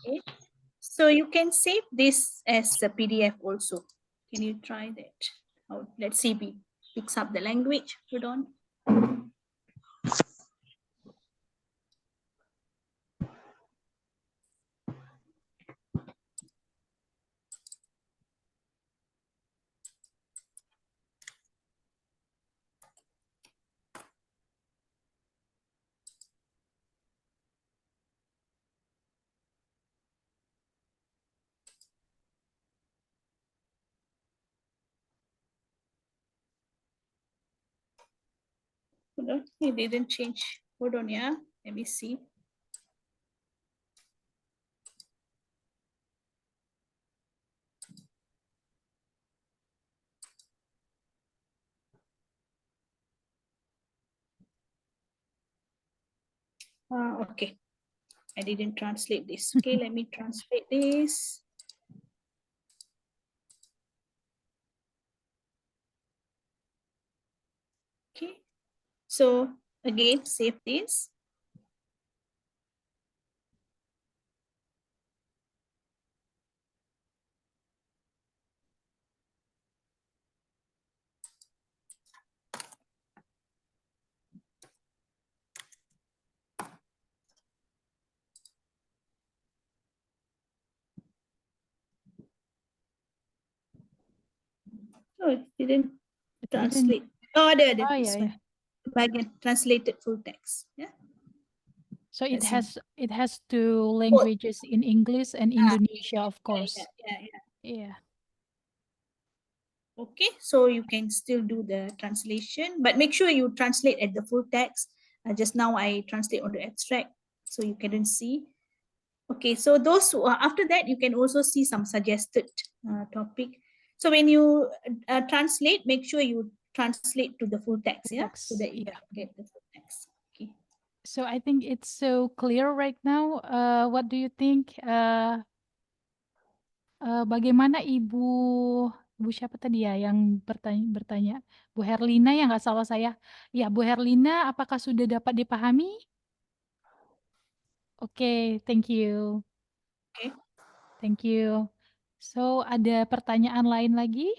Okay, so you can save this as a PDF also. Can you try that? Oh, let's see if it picks up the language. Hold on. Hold on, it didn't change. Hold on, yeah. Let me see. Okay, I didn't translate this. Okay, let me translate this. Okay, so again, save this. Oh, it didn't It didn't. translate. Oh, ada. Oh This yeah, yeah. one. Bagian translated full text. Yeah. So it That's has two languages in English and Indonesia, of course. Yeah. Yeah. Okay, so you can still do the translation, but make sure you translate at the full text. Just now I translate on the abstract, so you couldn't see. Okay, so those after that you can also see some suggested topic. So when you translate, make sure you translate to the full text, yeah, so that you can get the full text. Okay. So I think it's so clear right now. What do you think? Bagaimana Ibu siapa tadi ya yang bertanya? Bu Herlina ya nggak salah saya. Ya, Bu Herlina, apakah sudah dapat dipahami? Oke, thank you. Okay. Thank you. So, ada pertanyaan lain lagi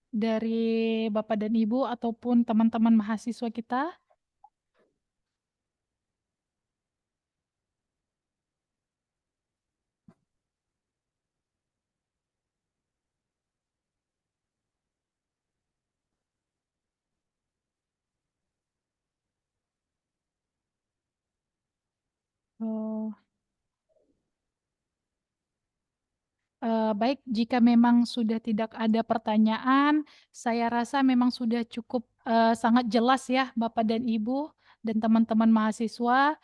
dari Bapak dan Ibu ataupun teman-teman mahasiswa kita? Oh. Baik, jika memang sudah tidak ada pertanyaan, saya rasa memang sudah cukup sangat jelas ya Bapak dan Ibu dan teman-teman mahasiswa.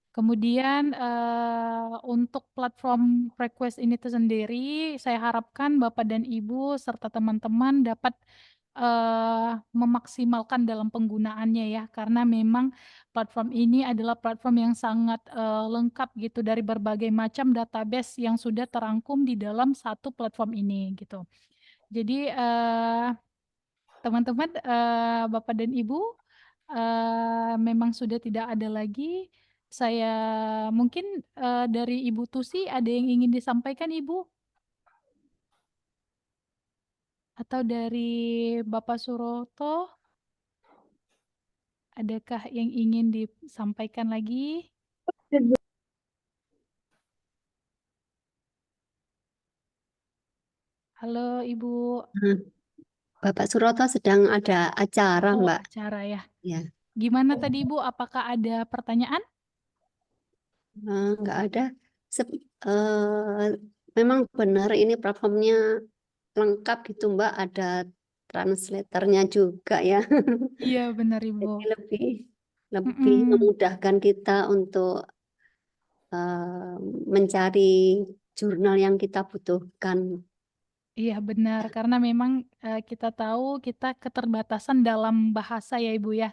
Kemudian untuk platform ProQuest ini sendiri, saya harapkan Bapak dan Ibu serta teman-teman dapat memaksimalkan dalam penggunaannya ya, karena memang platform ini adalah platform yang sangat lengkap gitu dari berbagai macam database yang sudah terangkum di dalam satu platform ini gitu. Jadi teman-teman, Bapak dan Ibu, memang sudah tidak ada lagi. Saya mungkin dari Ibu Tusi ada yang ingin disampaikan Ibu? Atau dari Bapak Suroto? Adakah yang ingin disampaikan lagi? Halo Ibu. Bapak Suroto sedang ada acara, Oh, Mbak. acara ya. Ya, Gimana tadi Ibu? Apakah ada pertanyaan? nggak ada. Memang benar ini platformnya lengkap gitu, Mbak. Ada translatornya juga ya. Iya, benar Ibu. Jadi lebih Mm-mm. memudahkan kita untuk mencari jurnal yang kita butuhkan. Iya benar, karena memang kita tahu kita keterbatasan dalam bahasa ya Ibu ya.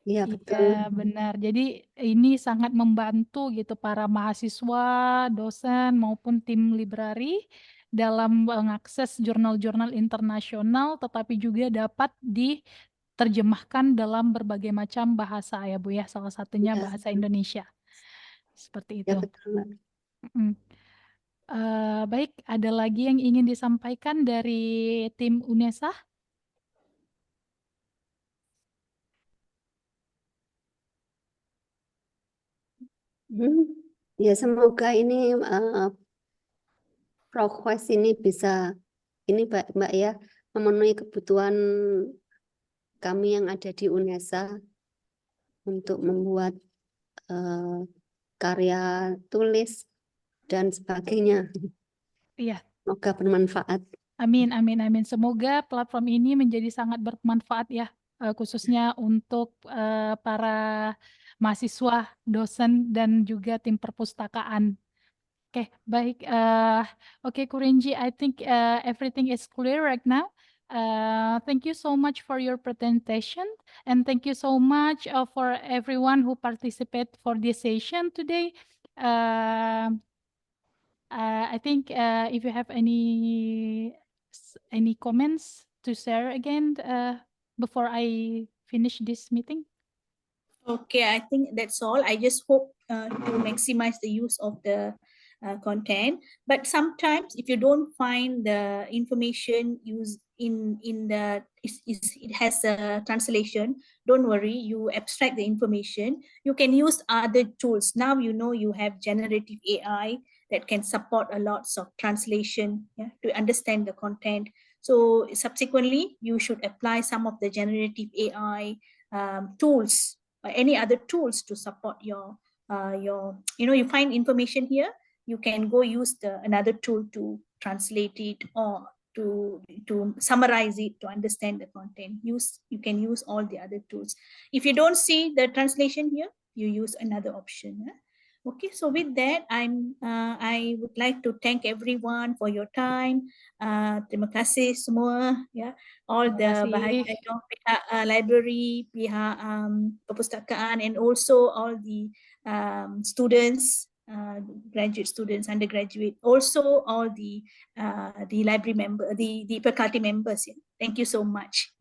Iya, Iya betul. benar. Jadi ini sangat membantu gitu para mahasiswa, dosen maupun tim library dalam mengakses jurnal-jurnal internasional, tetapi juga dapat diterjemahkan dalam berbagai macam bahasa ya Bu ya. Salah satunya Ya, bahasa Indonesia. Seperti ya itu. betul, Mbak. Mm. Baik, ada lagi yang ingin disampaikan dari tim Unesa? Ya, semoga ini ProQuest ini bisa ini Mbak ya memenuhi kebutuhan kami yang ada di Unesa untuk membuat karya tulis dan sebagainya. Iya. Semoga bermanfaat. Amin, amin, amin. Semoga platform ini menjadi sangat bermanfaat ya, khususnya untuk para mahasiswa, dosen, dan juga tim perpustakaan. Oke, baik. Oke, Kurinji, I think everything is clear right now. Thank you so much for your presentation, and thank you so much for everyone who participate for this session today. I think if you have any comments to share again before I finish this meeting. Okay, I think that's all. I just hope to maximize the use of the content. But sometimes if you don't find the information used in the it has a translation, don't worry, you abstract the information. You can use other tools. Now you know you have generative AI that can support a lot of translation, yeah, to understand the content. So subsequently, you should apply some of the generative AI tools or any other tools to support your you find information here, you can go use another tool to translate it or to summarize it, to understand the content. You can use all the other tools. If you don't see the translation here, you use another option. Okay, so with that, I would like to thank everyone for your time. Terima kasih semua, ya, all the bahagian pihak library, pihak perpustakaan, and also all the students, graduate students, undergraduate, also all the library member, the faculty members. Yeah. Thank you so much.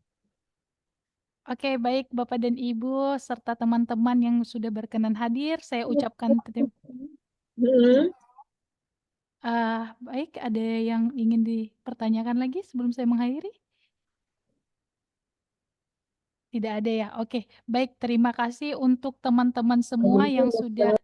Oke, baik Bapak dan Ibu serta teman-teman yang sudah berkenan hadir, saya ucapkan baik, ada yang ingin dipertanyakan lagi sebelum saya mengakhiri? Tidak ada ya? Oke, baik, terima kasih untuk teman-teman semua yang sudah